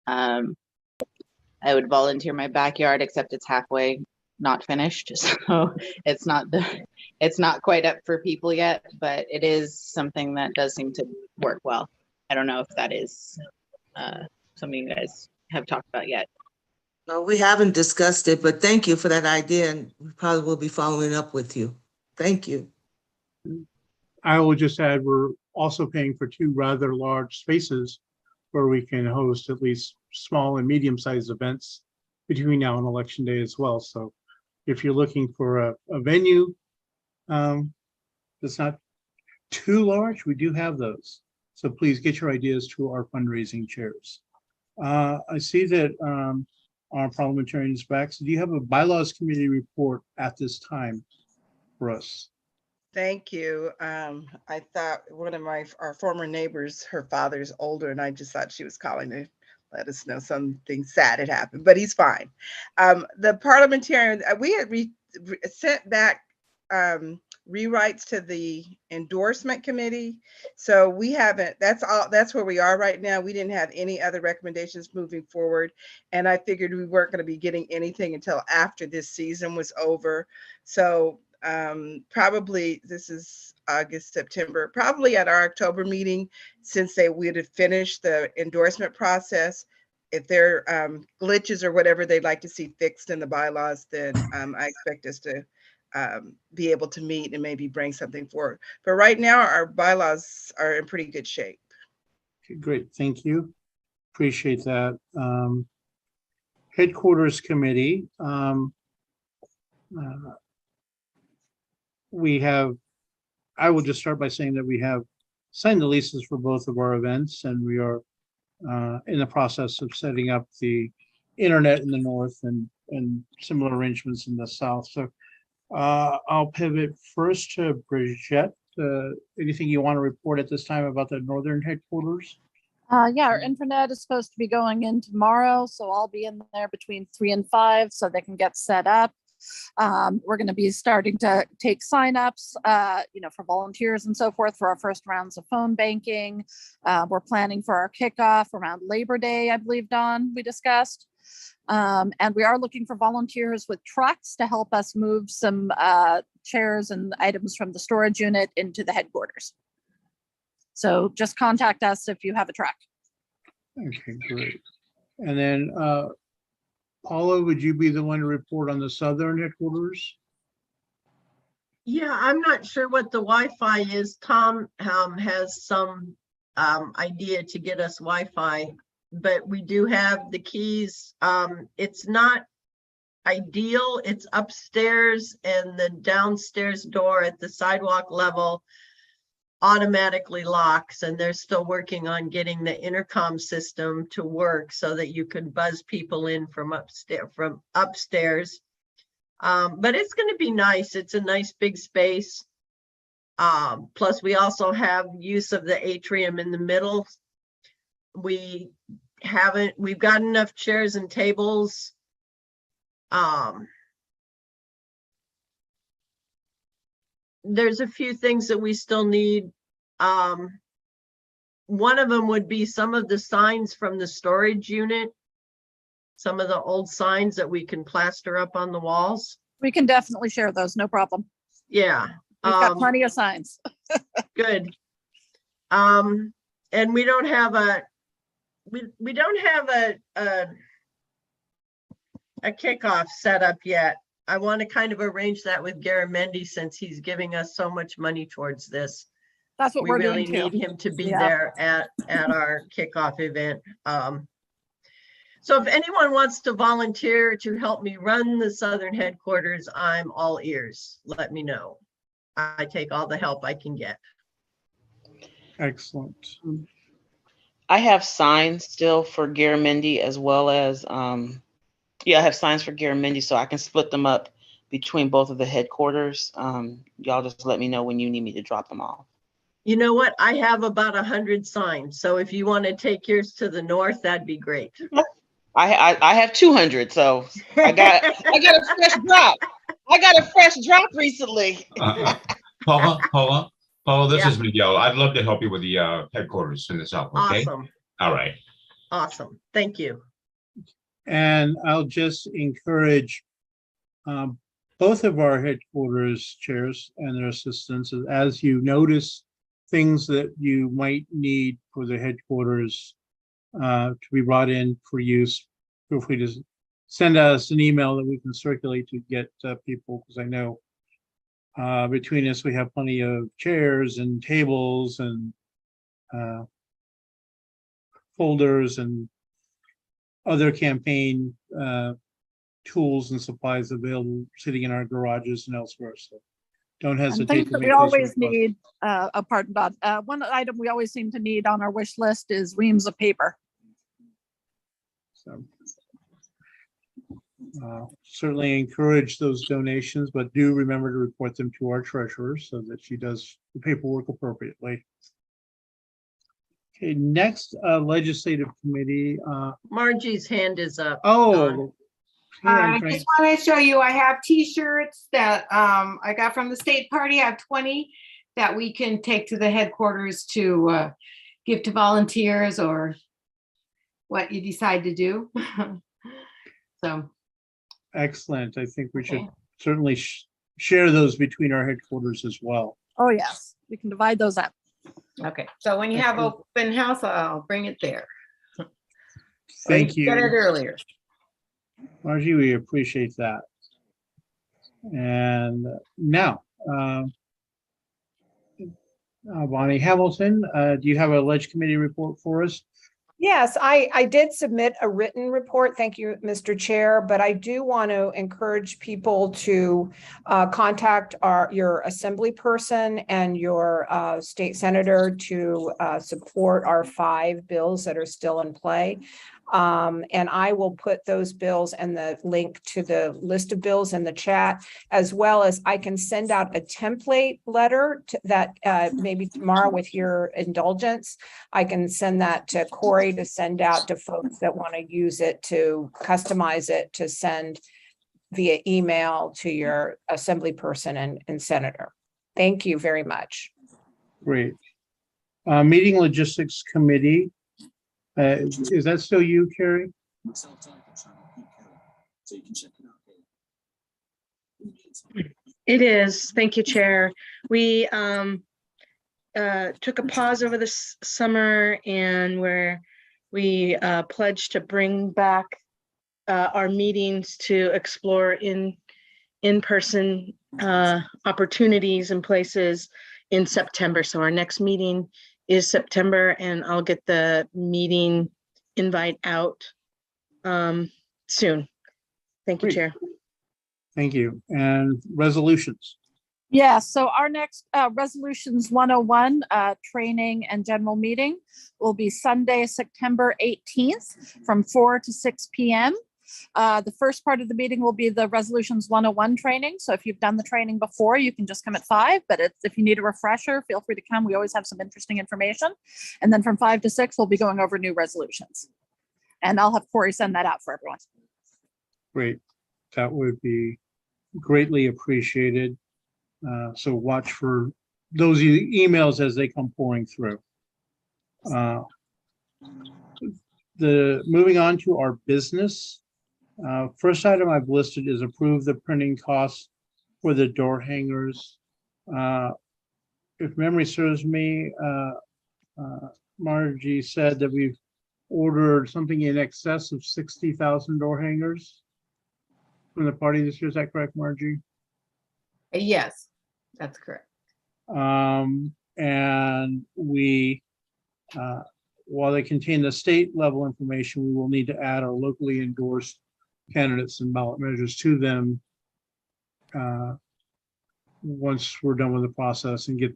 I would volunteer my backyard, except it's halfway not finished, so it's not quite up for people yet, but it is something that does seem to work well. I don't know if that is something you guys have talked about yet. No, we haven't discussed it, but thank you for that idea, and we probably will be following up with you. Thank you. I will just add, we're also paying for two rather large spaces where we can host at least small and medium-sized events between now and election day as well. So if you're looking for a venue that's not too large, we do have those. So please get your ideas to our fundraising chairs. I see that our parliamentarian is back. So do you have a bylaws committee report at this time for us? Thank you. I thought one of our former neighbors, her father's older, and I just thought she was calling to let us know something sad had happened, but he's fine. The parliamentarian, we had sent back rewrites to the endorsement committee. So we haven't, that's where we are right now. We didn't have any other recommendations moving forward. And I figured we weren't going to be getting anything until after this season was over. So probably this is August, September, probably at our October meeting, since they would have finished the endorsement process. If there are glitches or whatever they'd like to see fixed in the bylaws, then I expect us to be able to meet and maybe bring something forward. But right now, our bylaws are in pretty good shape. Okay, great, thank you. Appreciate that. Headquarters committee. We have, I will just start by saying that we have signed the leases for both of our events, and we are in the process of setting up the internet in the north and similar arrangements in the south. So I'll pivot first to Bridget. Anything you want to report at this time about the northern headquarters? Yeah, our intranet is supposed to be going in tomorrow, so I'll be in there between 3 and 5 so they can get set up. We're going to be starting to take signups, for volunteers and so forth for our first rounds of phone banking. We're planning for our kickoff around Labor Day, I believe, Dawn, we discussed. And we are looking for volunteers with trucks to help us move some chairs and items from the storage unit into the headquarters. So just contact us if you have a truck. Okay, great. And then Paula, would you be the one to report on the southern headquarters? Yeah, I'm not sure what the Wi-Fi is. Tom has some idea to get us Wi-Fi, but we do have the keys. It's not ideal. It's upstairs, and the downstairs door at the sidewalk level automatically locks, and they're still working on getting the intercom system to work so that you can buzz people in from upstairs. But it's going to be nice. It's a nice big space. Plus we also have use of the atrium in the middle. We've got enough chairs and tables. There's a few things that we still need. One of them would be some of the signs from the storage unit. Some of the old signs that we can plaster up on the walls. We can definitely share those, no problem. Yeah. We've got plenty of signs. Good. And we don't have a kickoff set up yet. I want to kind of arrange that with Garamendi since he's giving us so much money towards this. That's what We we're really doing too. need him to be Yeah. there at our kickoff event. So if anyone wants to volunteer to help me run the Southern headquarters, I'm all ears. Let me know. I take all the help I can get. Excellent. I have signs still for Garamendi as well as, I have signs for Garamendi, so I can split them up between both of the headquarters. Y'all just let me know when you need me to drop them off. You know what? I have about 100 signs. So if you want to take yours to the north, that'd be great. I have 200, so I got a fresh drop. I got a fresh drop recently. Paula, this Yeah. is Miguel. I'd love to help you with the headquarters in the south. Okay. Awesome. All right. Awesome. Thank you. And I'll just encourage both of our headquarters chairs and their assistants, as you notice things that you might need for the headquarters to be brought in for use, feel free to send us an email that we can circulate to get people, because I know between us we have plenty of chairs and tables and folders and other campaign tools and supplies available sitting in our garages and elsewhere. So don't And hesitate things to that make we those always requests. need, one item we always seem to need on our wish list is reams of paper. So certainly encourage those donations, but do remember to report them to our treasurer so that she does the paperwork appropriately. Okay, next legislative committee. Margie's hand is up. Oh, I just want to show you, I have t-shirts that I got from the state party. I have 20 that we can take to the headquarters to give to volunteers or what you decide to do. So. Excellent. I think we should certainly share those between our headquarters as well. Oh, yes, we can divide those up. Okay, so when you have open house, I'll bring it there. Thank you. Get it earlier. Margie, we appreciate that. And now, Bonnie Hamilton, do you have a Ledge Committee report for us? Yes, I did submit a written report. Thank you, Mr. Chair, but I do want to encourage people to contact your assembly person and your state senator to support our 5 bills that are still in play. And I will put those bills and the link to the list of bills in the chat, as well as I can send out a template letter that maybe tomorrow, with your indulgence, I can send that to Corey to send out to folks that want to use it, to customize it, to send via email to your assembly person and senator. Thank you very much. Great. Meeting Logistics Committee. Is that still you, Carrie? It is. Thank you, Chair. We took a pause over this summer and we pledged to bring back our meetings to explore in-person opportunities and places in September. So our next meeting is September, and I'll get the meeting invite out soon. Thank you, Great. Chair. Thank you. And resolutions. Yeah, so our next resolutions 101 training and general meeting will be Sunday, September 18th from 4 to 6 p.m. The first part of the meeting will be the resolutions 101 training. So if you've done the training before, you can just come at 5, but if you need a refresher, feel free to come. We always have some interesting information. And then from 5 to 6, we'll be going over new resolutions. And I'll have Corey send that out for everyone. Great. That would be greatly appreciated. So watch for those emails as they come pouring through. Moving on to our business. First item I've listed is approve the printing costs for the door hangers. If memory serves me, Margie said that we've ordered something in excess of 60,000 door hangers from the party this year. Is that correct, Margie? Yes, that's correct. And we, while they contain the state level information, we will need to add our locally endorsed candidates and ballot measures to them once we're done with the process and get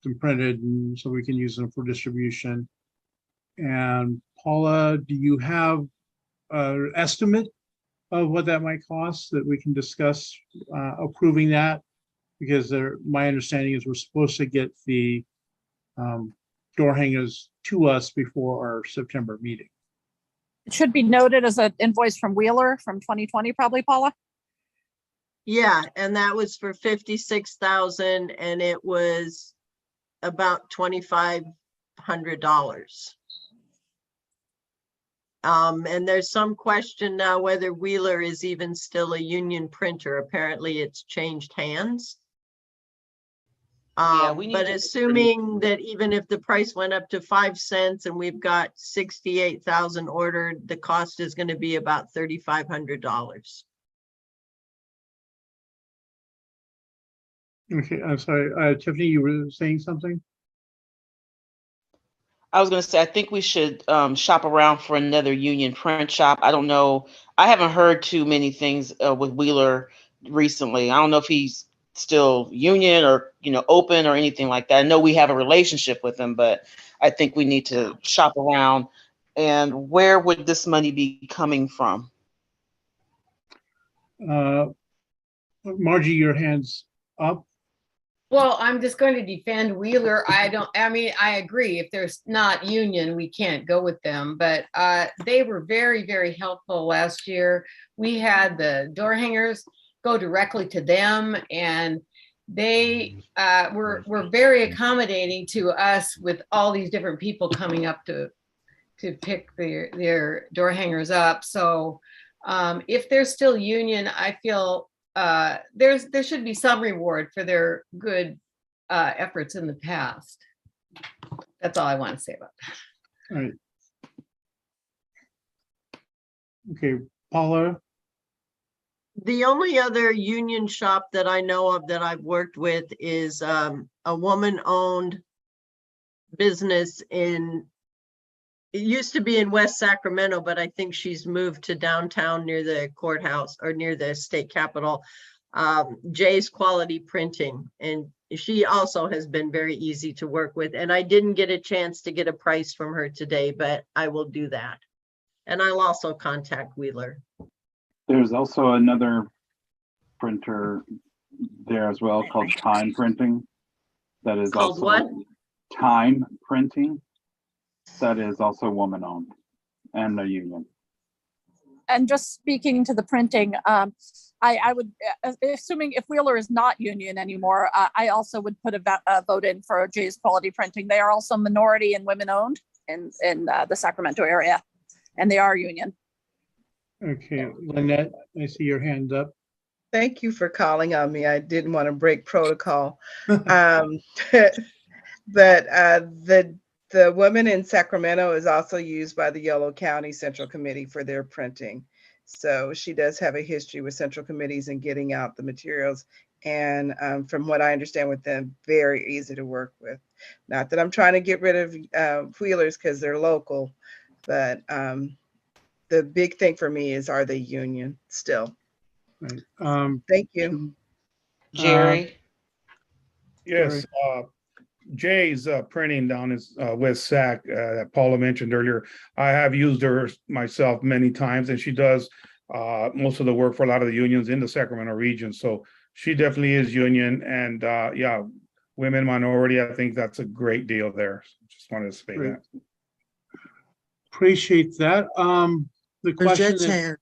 them printed, and so we can use them for distribution. And Paula, do you have an estimate of what that might cost that we can discuss approving that? Because my understanding is we're supposed to get the door hangers to us before our September meeting. It should be noted as an invoice from Wheeler from 2020, probably, Paula. Yeah, and that was for 56,000 and it was about $2,500. And there's some question now whether Wheeler is even still a union printer. Apparently it's changed hands. But assuming that even if the price went up to 5 cents and we've got 68,000 ordered, the cost is going to be about $3,500. Okay, I'm sorry, Tiffany, you were saying something? I was going to say, I think we should shop around for another union print shop. I don't know. I haven't heard too many things with Wheeler recently. I don't know if he's still union or, open or anything like that. I know we have a relationship with him, but I think we need to shop around. And where would this money be coming from? Margie, your hand's up. Well, I'm just going to defend Wheeler. I agree. If there's not union, we can't go with them, but they were very, very helpful last year. We had the door hangers go directly to them, and they were very accommodating to us with all these different people coming up to pick their door hangers up. So if there's still union, I feel there should be some reward for their good efforts in the past. That's all I want to say about that. All right. Okay, Paula. The only other union shop that I know of that I've worked with is a woman-owned business it used to be in West Sacramento, but I think she's moved to downtown near the courthouse or near the state capitol, Jay's Quality Printing. And she also has been very easy to work with. And I didn't get a chance to get a price from her today, but I will do that. And I'll also contact Wheeler. There's also another printer there as well called Time Printing. That is called also what? Time Printing. That is also woman-owned and a union. And just speaking to the printing, I would, assuming if Wheeler is not union anymore, I also would put a vote in for Jay's Quality Printing. They are also minority and women-owned in the Sacramento area, and they are union. Okay, Lynette, I see your hand up. Thank you for calling on me. I didn't want to break protocol. But the woman in Sacramento is also used by the Yolo County Central Committee for their printing. So she does have a history with central committees and getting out the materials. And from what I understand with them, very easy to work with. Not that I'm trying to get rid of Wheelers because they're local, but the big thing for me is, are they union still? Right. Thank you. Jerry? Yes, Jay's printing down is West Sac that Paula mentioned earlier. I have used her myself many times, and she does most of the work for a lot of the unions in the Sacramento region. So she definitely is union, and yeah, women minority. I think that's a great deal there. Just wanted to say Great. that. Appreciate that. The question Bridget's that hand.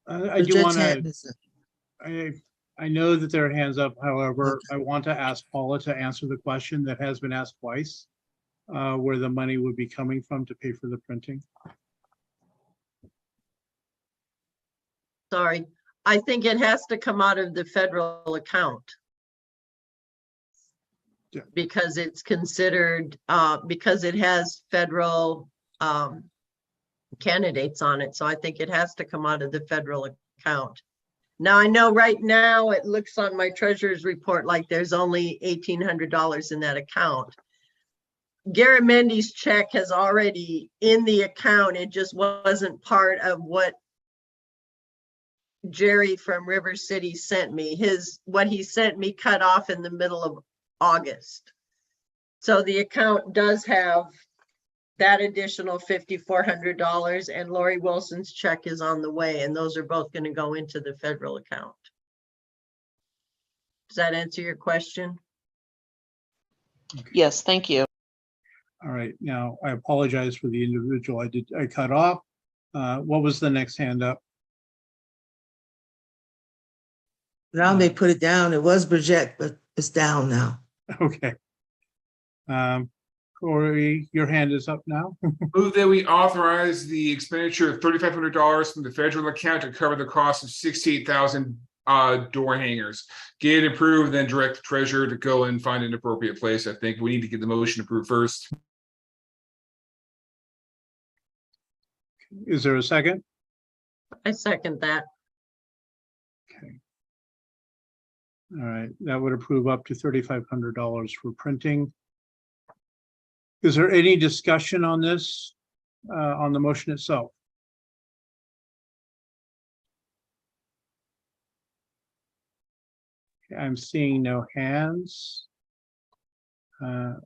I do Bridget's want hand to, is up. I know that there are hands up. However, I want to ask Paula to answer the question that has been asked twice, where the money would be coming from to pay for the printing. Sorry, I think it has to come out of the federal account. Yeah. Because it's considered, because it has federal candidates on it. So I think it has to come out of the federal account. Now, I know right now it looks on my treasurer's report like there's only $1,800 in that account. Garamendi's check has already in the account. It just wasn't part of what Jerry from River City sent me. What he sent me cut off in the middle of August. So the account does have that additional $5,400, and Lori Wilson's check is on the way, and those are both going to go into the federal account. Does that answer your question? Yes, thank you. All right. Now, I apologize for the individual I cut off. What was the next hand up? Now they put it down. It was Bridget, but it's down now. Okay. Corey, your hand is up now. Move that we authorize the expenditure of $3,500 from the federal account to cover the cost of 68,000 door hangers. Get it approved, then direct the treasurer to go and find an appropriate place. I think we need to get the motion approved first. Is there a second? I second that. Okay. All right, that would approve up to $3,500 for printing. Is there any discussion on this, on the motion itself? Okay, I'm seeing no hands. Tom,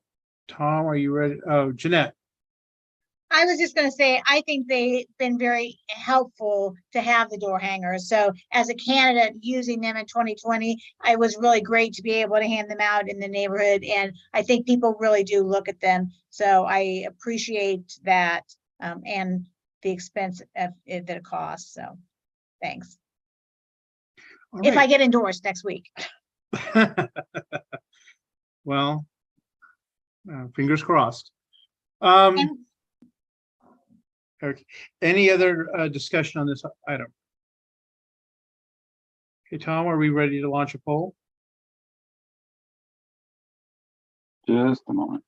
are you ready? Oh, Jeanette. I was just going to say, I think they've been very helpful to have the door hangers. So as a candidate using them in 2020, it was really great to be able to hand them out in the neighborhood. And I think people really do look at them. So I appreciate that and the expense of it that it costs. So thanks. All If I right. get endorsed next week. Well, fingers crossed. And Okay. Any other discussion on this item? Okay, Tom, are we ready to launch a poll? Just a moment.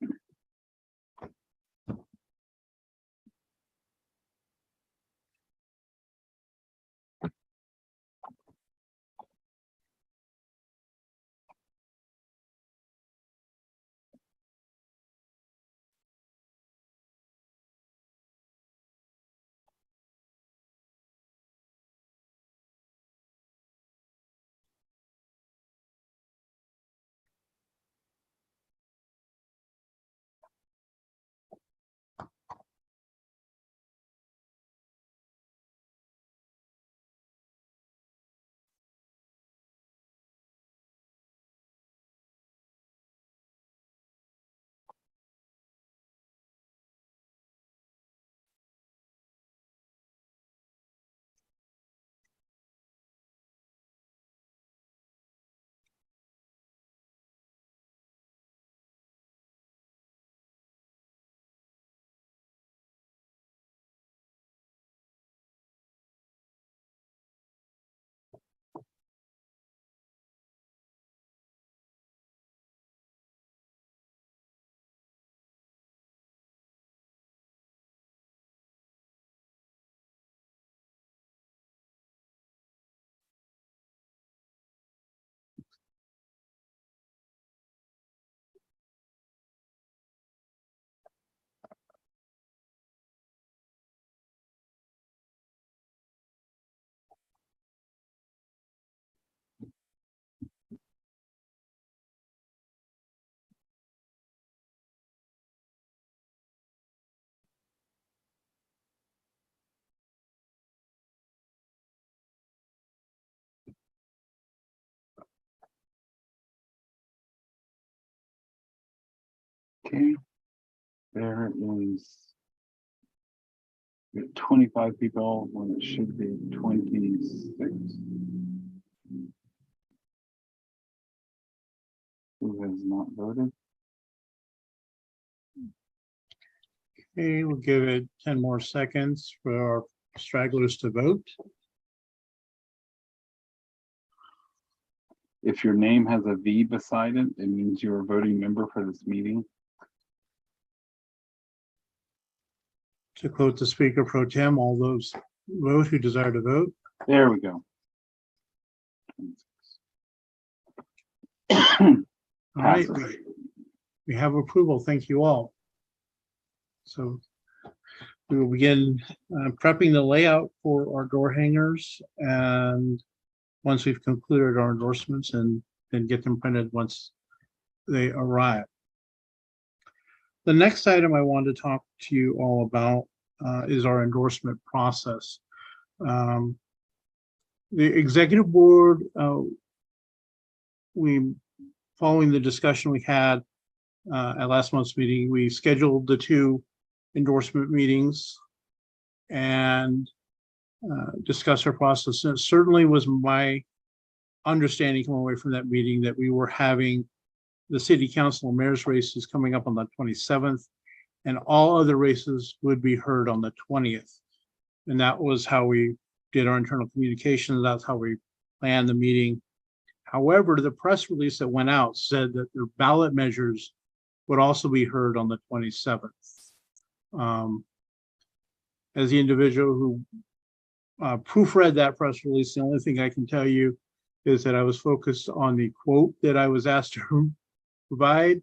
Okay. There is 25 people when it should be 26. Who has not voted? Okay, we'll give it 10 more seconds for our stragglers to vote. If your name has a V beside it, it means you're a voting member for this meeting. To quote the Speaker Pro Tem, all those vote who desire to vote. There we go. All right, we have approval. Thank you all. So we will begin prepping the layout for our door hangers, and once we've concluded our endorsements, and then get them printed once they arrive. The next item I wanted to talk to you all about is our endorsement process. The executive board, following the discussion we had at last month's meeting, we scheduled the 2 endorsement meetings and discussed our process. And it certainly was my understanding coming away from that meeting that we were having the city council and mayor's races coming up on the 27th, and all other races would be heard on the 20th. And that was how we did our internal communications. That's how we planned the meeting. However, the press release that went out said that the ballot measures would also be heard on the 27th. As the individual who proofread that press release, the only thing I can tell you is that I was focused on the quote that I was asked to provide.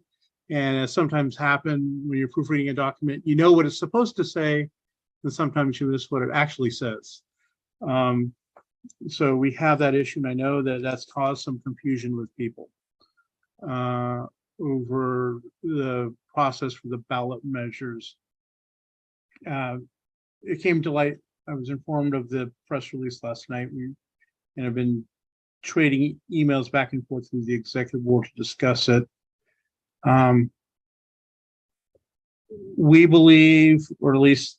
And as sometimes happen when you're proofreading a document, you know what it's supposed to say, and sometimes you miss what it actually says. So we have that issue, and I know that that's caused some confusion with people over the process for the ballot measures. It came to light, I was informed of the press release last night, and I've been trading emails back and forth with the executive board to discuss it. We believe, or at least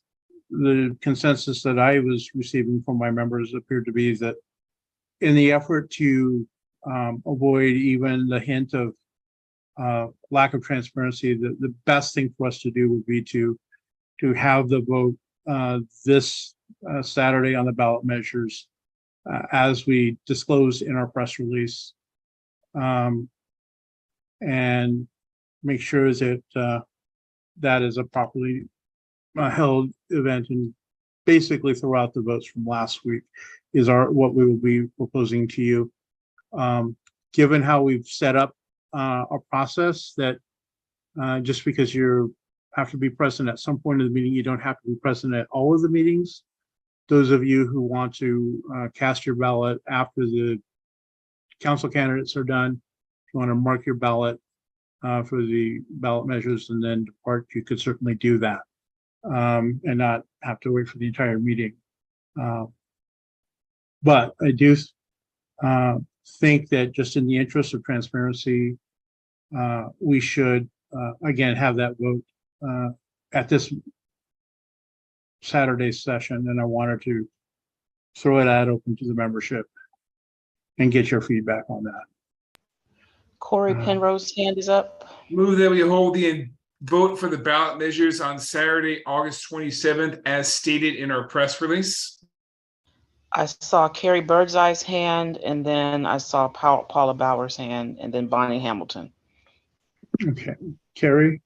the consensus that I was receiving from my members appeared to be that in the effort to avoid even the hint of lack of transparency, the best thing for us to do would be to have the vote this Saturday on the ballot measures as we disclosed in our press release, and make sure that that is a properly held event, and basically throw out the votes from last week is what we will be proposing to you. Given how we've set up a process that just because you have to be present at some point of the meeting, you don't have to be present at all of the meetings. Those of you who want to cast your ballot after the council candidates are done, if you want to mark your ballot for the ballot measures and then depart, you could certainly do that and not have to wait for the entire meeting. But I do think that just in the interest of transparency, we should again have that vote at this Saturday session, and I wanted to throw it out open to the membership and get your feedback on that. Corey Penrose's hand is up. Move that we hold the vote for the ballot measures on Saturday, August 27th, as stated in our press release. I saw Carrie Birdseye's hand, and then I saw Paula Bauer's hand, and then Bonnie Hamilton. Okay, Carrie?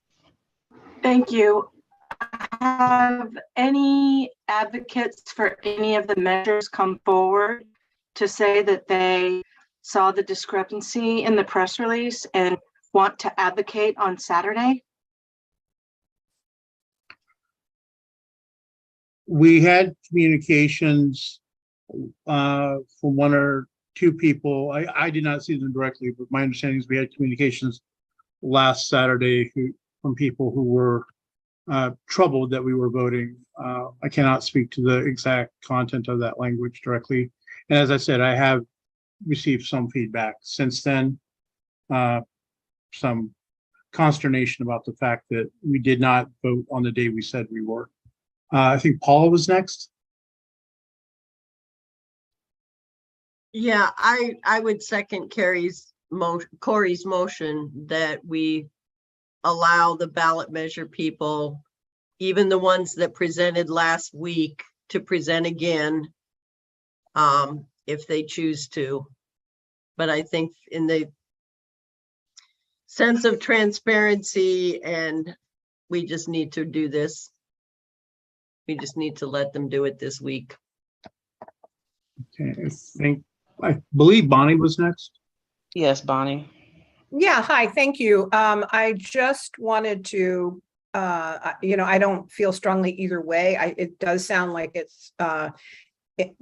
Thank you. Have any advocates for any of the measures come forward to say that they saw the discrepancy in the press release and want to advocate on Saturday? We had communications from 1 or 2 people. I did not see them directly, but my understanding is we had communications last Saturday from people who were troubled that we were voting. I cannot speak to the exact content of that language directly. And as I said, I have received some feedback since then, some consternation about the fact that we did not vote on the day we said we were. I think Paula was next. Yeah, I would second Corey's motion that we allow the ballot measure people, even the ones that presented last week, to present again if they choose to. But I think in the sense of transparency, and we just need to do this. We just need to let them do it this week. Okay, I believe Bonnie was next. Yes, Bonnie. Yeah, hi, thank you. I just wanted to, I don't feel strongly either way. It does sound like it's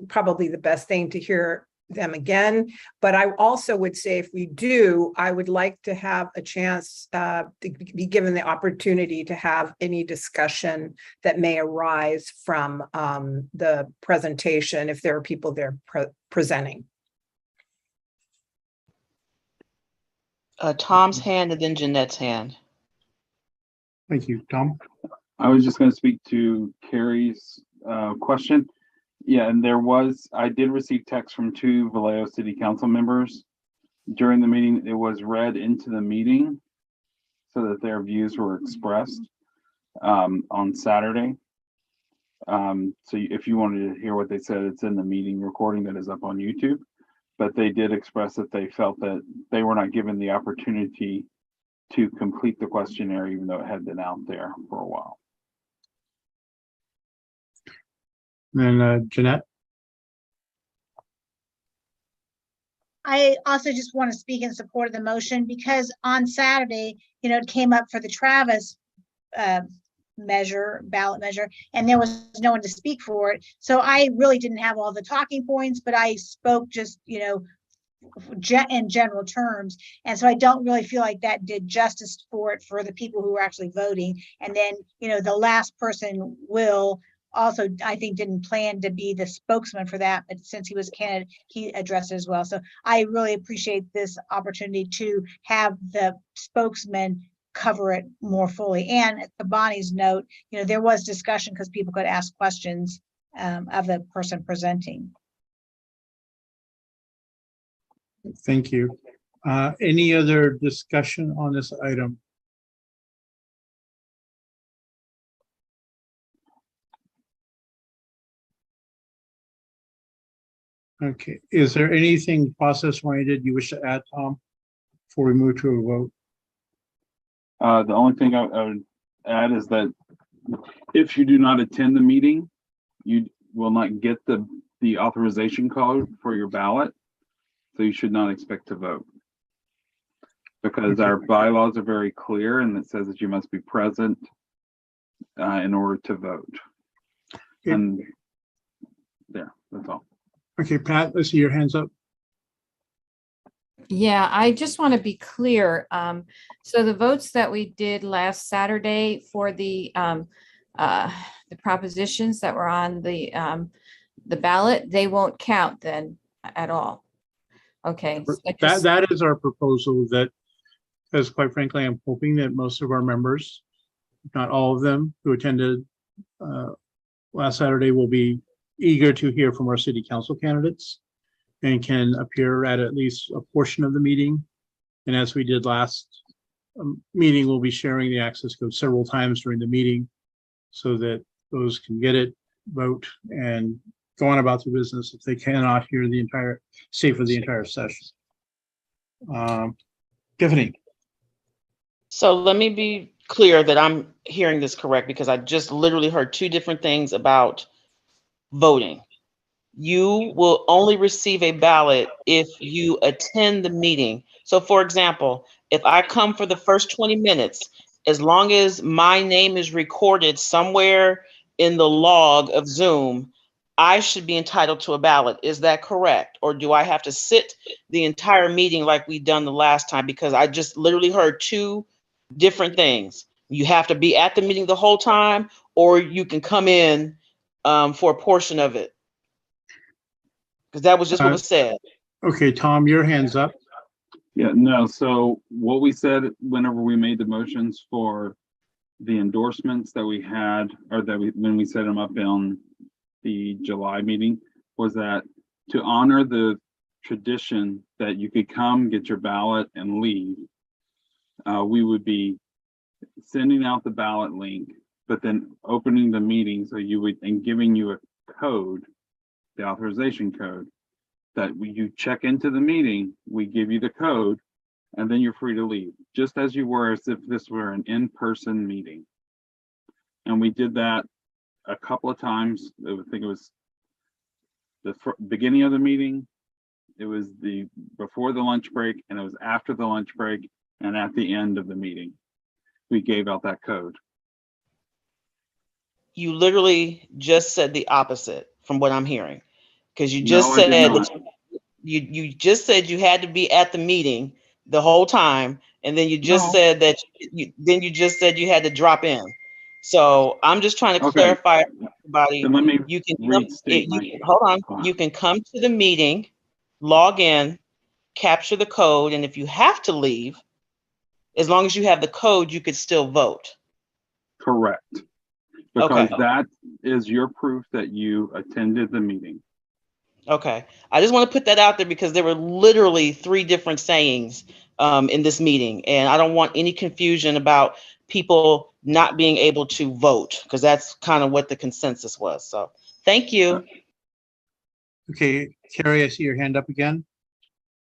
probably the best thing to hear them again. But I also would say if we do, I would like to have a chance to be given the opportunity to have any discussion that may arise from the presentation if there are people there presenting. Tom's hand and then Jeanette's hand. Thank you, Tom. I was just going to speak to Carrie's question. Yeah, and I did receive text from 2 Vallejo City Council members during the meeting. It was read into the meeting so that their views were expressed on Saturday. So if you wanted to hear what they said, it's in the meeting recording that is up on YouTube. But they did express that they felt that they were not given the opportunity to complete the questionnaire, even though it had been out there for a while. And Jeanette. I also just want to speak in support of the motion because on Saturday, it came up for the Travis ballot measure, and there was no one to speak for it. So I really didn't have all the talking points, but I spoke just, in general terms. And so I don't really feel like that did justice for it for the people who were actually voting. And then, the last person will also, I think, didn't plan to be the spokesman for that, but since he was a candidate, he addressed it as well. So I really appreciate this opportunity to have the spokesman cover it more fully. And to Bonnie's note, there was discussion because people could ask questions of the person presenting. Thank you. Any other discussion on this item? Okay, is there anything process-oriented you wish to add, Tom, before we move to a vote? The only thing I would add is that if you do not attend the meeting, you will not get the authorization code for your ballot. So you should not expect to vote. Because our bylaws are very clear and it says that you must be present in order to vote. Okay. And there, that's all. Okay, Pat, let's see your hands up. Yeah, I just want to be clear. So the votes that we did last Saturday for the propositions that were on the ballot, they won't count then at all. Okay. So That is our proposal that, because quite frankly, I'm hoping that most of our members, if not all of them who attended last Saturday, will be eager to hear from our city council candidates and can appear at least a portion of the meeting. And as we did last meeting, we'll be sharing the access code several times during the meeting so that those can get it, vote, and go on about their business if they cannot hear stay for the entire session. Tiffany. So let me be clear that I'm hearing this correct because I just literally heard 2 different things about voting. You will only receive a ballot if you attend the meeting. So for example, if I come for the first 20 minutes, as long as my name is recorded somewhere in the log of Zoom, I should be entitled to a ballot. Is that correct? Or do I have to sit the entire meeting like we done the last time? Because I just literally heard 2 different things. You have to be at the meeting the whole time, or you can come in for a portion of it. Because that was just what was said. Okay, Tom, your hand's up. Yeah, no, so what we said whenever we made the motions for the endorsements that we had, or that when we set them up on the July meeting, was that to honor the tradition that you could come, get your ballot and leave, we would be sending out the ballot link, but then opening the meeting so you would, and giving you a code, the authorization code, that you check into the meeting, we give you the code, and then you're free to leave, just as you were as if this were an in-person meeting. And we did that a couple of times. I think it was the beginning of the meeting, it was the before the lunch break, and it was after the lunch break, and at the end of the meeting, we gave out that code. You literally just said the opposite from what I'm hearing, because you No, just I did said not. you just said you had to be at the meeting the whole time, and then you just No. said that you just said you had to drop in. So I'm just trying to Okay. clarify for everybody. Then let me You can restate my hold on. thought. You can come to the meeting, log in, capture the code, and if you have to leave, as long as you have the code, you could still vote. Correct. Because Okay. that is your proof that you attended the meeting. Okay. I just want to put that out there because there were literally 3 different sayings in this meeting, and I don't want any confusion about people not being able to vote, because that's kind of what the consensus was. So thank you. Okay, Carrie, I see your hand up again.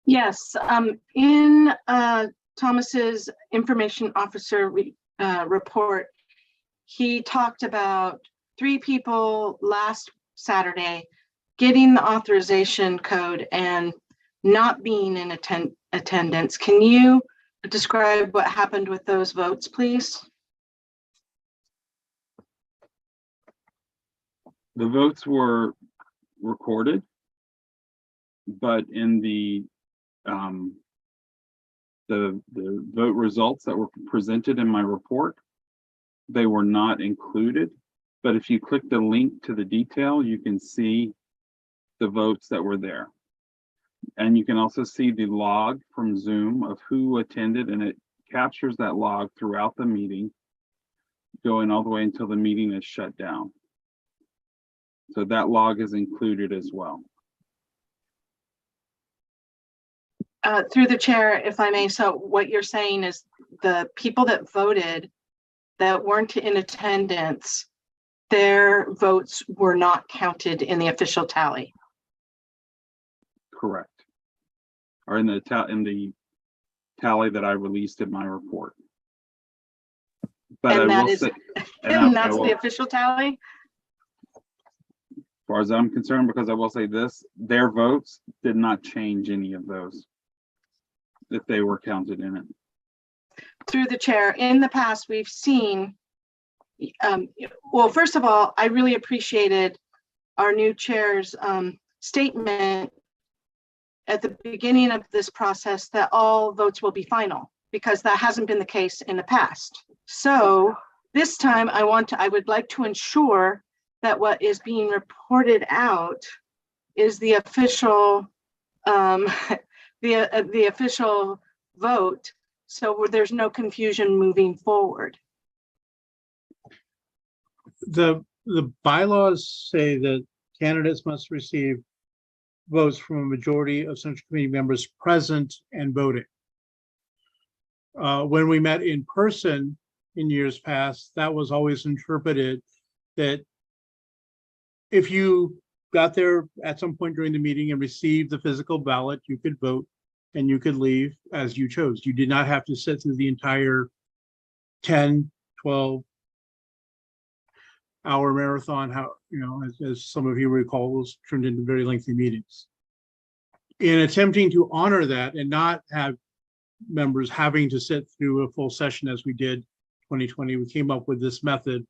Yes, in Thomas's information officer report, he talked about 3 people last Saturday getting the authorization code and not being in attendance. Can you describe what happened with those votes, please? The votes were recorded, but in the vote results that were presented in my report, they were not included. But if you click the link to the detail, you can see the votes that were there. And you can also see the log from Zoom of who attended, and it captures that log throughout the meeting, going all the way until the meeting is shut down. So that log is included as well. Through the chair, if I may, so what you're saying is the people that voted that weren't in attendance, their votes were not counted in the official tally. Correct. Or in the tally that I released in my report. But And I that will is, say, and that's the official tally? as far as I'm concerned, because I will say this, their votes did not change any of those if they were counted in it. Through the chair, in the past, we've seen, well, first of all, I really appreciated our new chair's statement at the beginning of this process that all votes will be final, because that hasn't been the case in the past. So this time I would like to ensure that what is being reported out is the official the official vote, so there's no confusion moving forward. The bylaws say that candidates must receive votes from a majority of Central Committee members present and voting. When we met in person in years past, that was always interpreted that if you got there at some point during the meeting and received the physical ballot, you could vote and you could leave as you chose. You did not have to sit through the entire 10, 12 hour marathon, as some of you recall, those turned into very lengthy meetings. In attempting to honor that and not have members having to sit through a full session as we did 2020, we came up with this method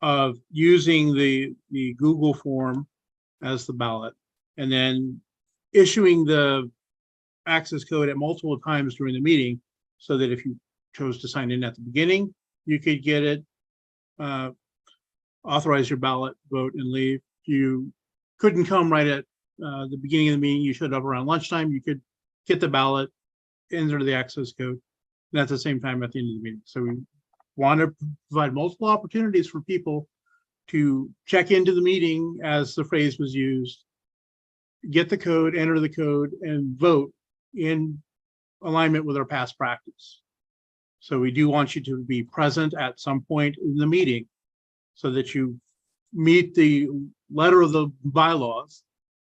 of using the Google form as the ballot and then issuing the access code at multiple times during the meeting, so that if you chose to sign in at the beginning, you could get it, authorize your ballot, vote, and leave. If you couldn't come right at the beginning of the meeting, you showed up around lunchtime, you could get the ballot, enter the access code, and at the same time at the end of the meeting. So we want to provide multiple opportunities for people to check into the meeting, as the phrase was used, get the code, enter the code, and vote in alignment with our past practice. So we do want you to be present at some point in the meeting so that you meet the letter of the bylaws.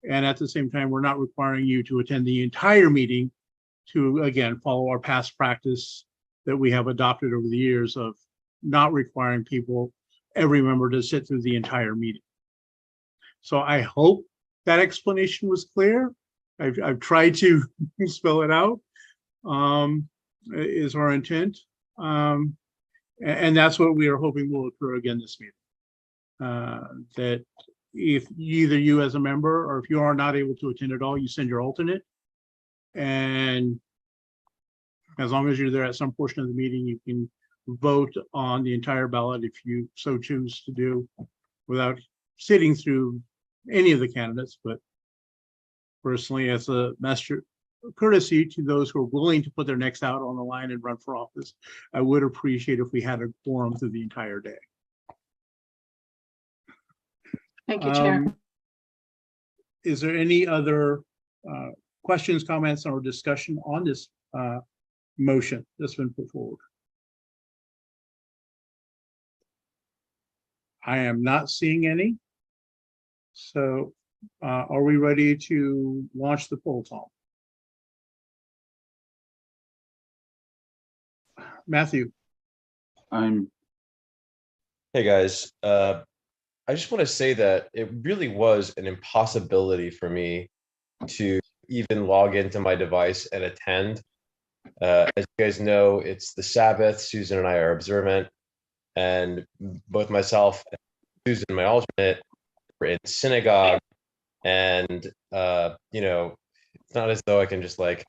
And at the same time, we're not requiring you to attend the entire meeting to, again, follow our past practice that we have adopted over the years of not requiring people, every member, to sit through the entire meeting. So I hope that explanation was clear. I've tried to spell it out, is our intent. And that's what we are hoping will occur again this meeting. That if either you as a member, or if you are not able to attend at all, you send your alternate. And as long as you're there at some portion of the meeting, you can vote on the entire ballot if you so choose to do, without sitting through any of the candidates. But personally, as a master courtesy to those who are willing to put their necks out on the line and run for office, I would appreciate if we had a quorum through the entire day. Thank you, Chair. Is there any other questions, comments, or discussion on this motion that's been put forward? I am not seeing any. So are we ready to launch the poll, Tom? Matthew. Hey guys, I just want to say that it really was an impossibility for me to even log into my device and attend. As you guys know, it's the Sabbath. Susan and I are observant, and both myself and Susan, my alternate, were in synagogue, and you know, it's not as though I can just like,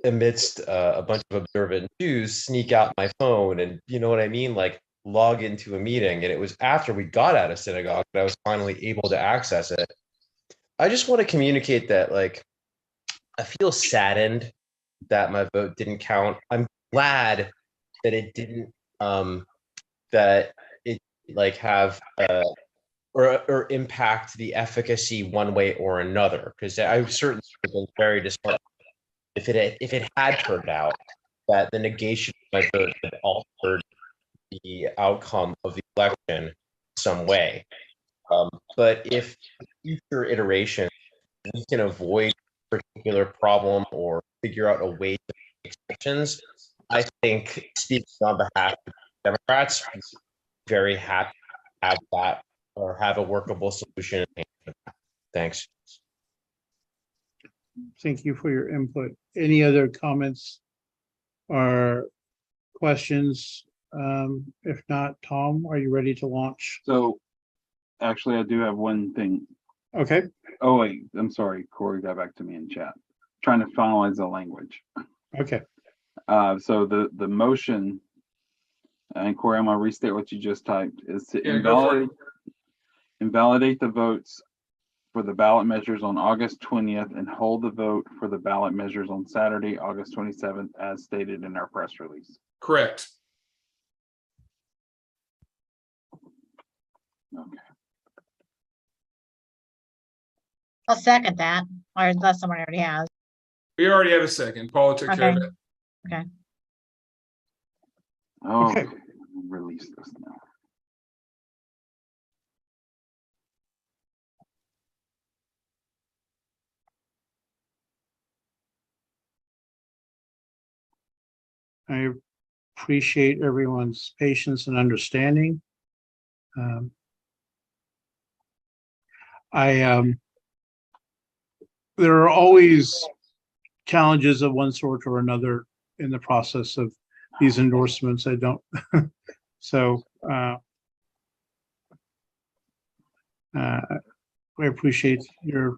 amidst a bunch of observant Jews, sneak out my phone and, you know what I mean, like log into a meeting. And it was after we got out of synagogue that I was finally able to access it. I just want to communicate that, like, I feel saddened that my vote didn't count. I'm glad that it didn't, that it like have or impact the efficacy one way or another, because I certainly would have been very disappointed if it had turned out that the negation of my vote had altered the outcome of the election some way. But if future iteration we can avoid a particular problem or figure out a way to make exceptions, I think, speaking on behalf of Democrats, I'm very happy to have that or have a workable solution. Thanks. Thank you for your input. Any other comments or questions? If not, Tom, are you ready to launch? So actually, I do have one thing. Okay. Oh, wait, I'm sorry. Corey got back to me in chat. Trying to finalize the language. Okay. So the motion, and Corey, I'm gonna restate what you just typed, is to invalidate the votes for the ballot measures on August 20th and hold the vote for the ballot measures on Saturday, August 27th, as stated in our press release. Correct. Okay. I'll second that, or unless someone already has. We already have a second. Paula took care of it. Okay. Okay. Release this now. I appreciate everyone's patience and understanding. There are always challenges of one sort or another in the process of these endorsements. I don't, so I appreciate your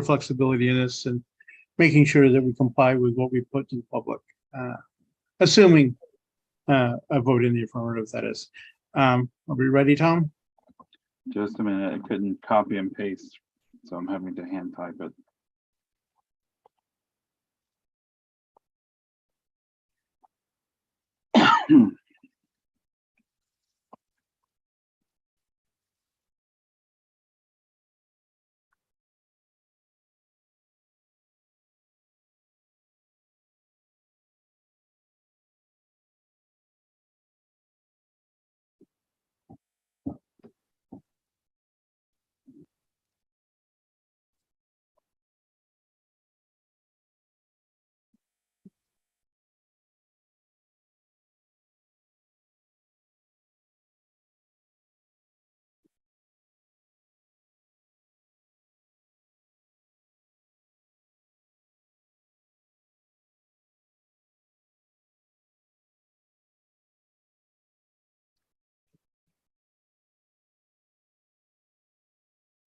flexibility in this and making sure that we comply with what we put to the public, assuming a vote in the affirmative, that is. Are we ready, Tom? Just a minute. I couldn't copy and paste, so I'm having to hand type it. All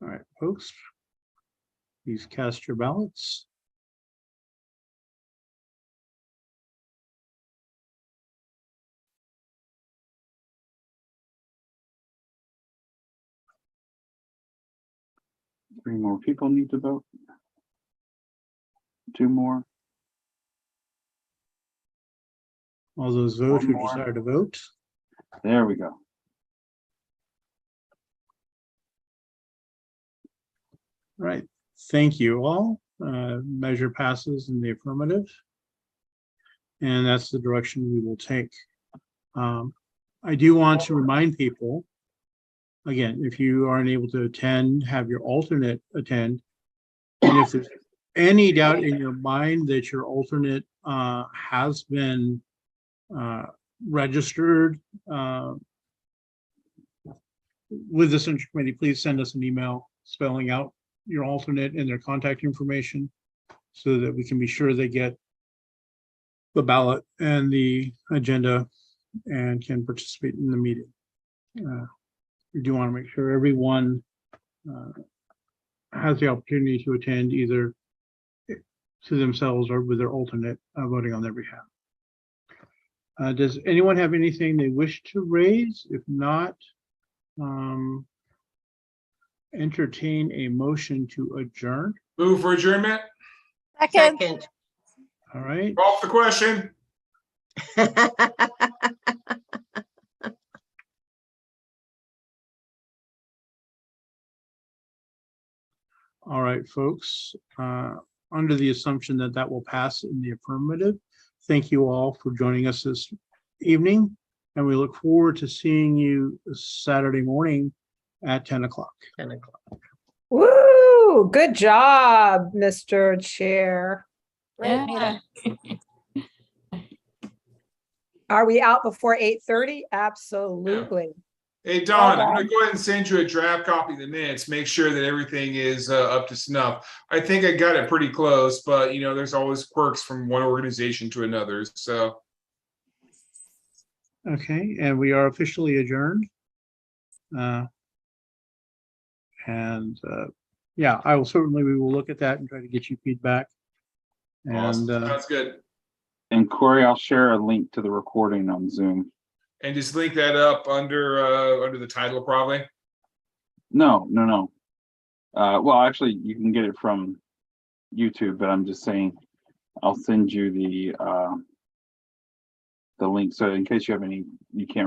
right, folks. Please cast your ballots. Three more people need to vote. Two more. All those vote who One more. desire to vote. There we go. Right. Thank you all. Measure passes in the affirmative. And that's the direction we will take. I do want to remind people, again, if you aren't able to attend, have your alternate attend. And if there's any doubt in your mind that your alternate has been registered with the Central Committee, please send us an email spelling out your alternate and their contact information so that we can be sure they get the ballot and the agenda and can participate in the meeting. We do want to make sure everyone has the opportunity to attend either to themselves or with their alternate voting on their behalf. Does anyone have anything they wish to raise? If not, entertain a motion to adjourn. Move for adjournment. Second. All right. Off the question. All right, folks. Under the assumption that that will pass in the affirmative, thank you all for joining us this evening, and we look forward to seeing you Saturday morning at 10 o'clock. 10 o'clock. Woo, good job, Mr. Chair. Great meeting. Are we out before 8:30? Absolutely. Hey, Don, Well I'm done. gonna go ahead and send you a draft copy of the minutes, make sure that everything is up to snuff. I think I got it pretty close, but you know, there's always quirks from one organization to another, so. Okay, and we are officially adjourned. Yeah, I will certainly, we will look at that and try to get you feedback. Awesome. And Sounds good. And Corey, I'll share a link to the recording on Zoom. And just link that up under the title probably. No. Well, actually, you can get it from YouTube, but I'm just saying, I'll send you the link. So in case you have any, you can't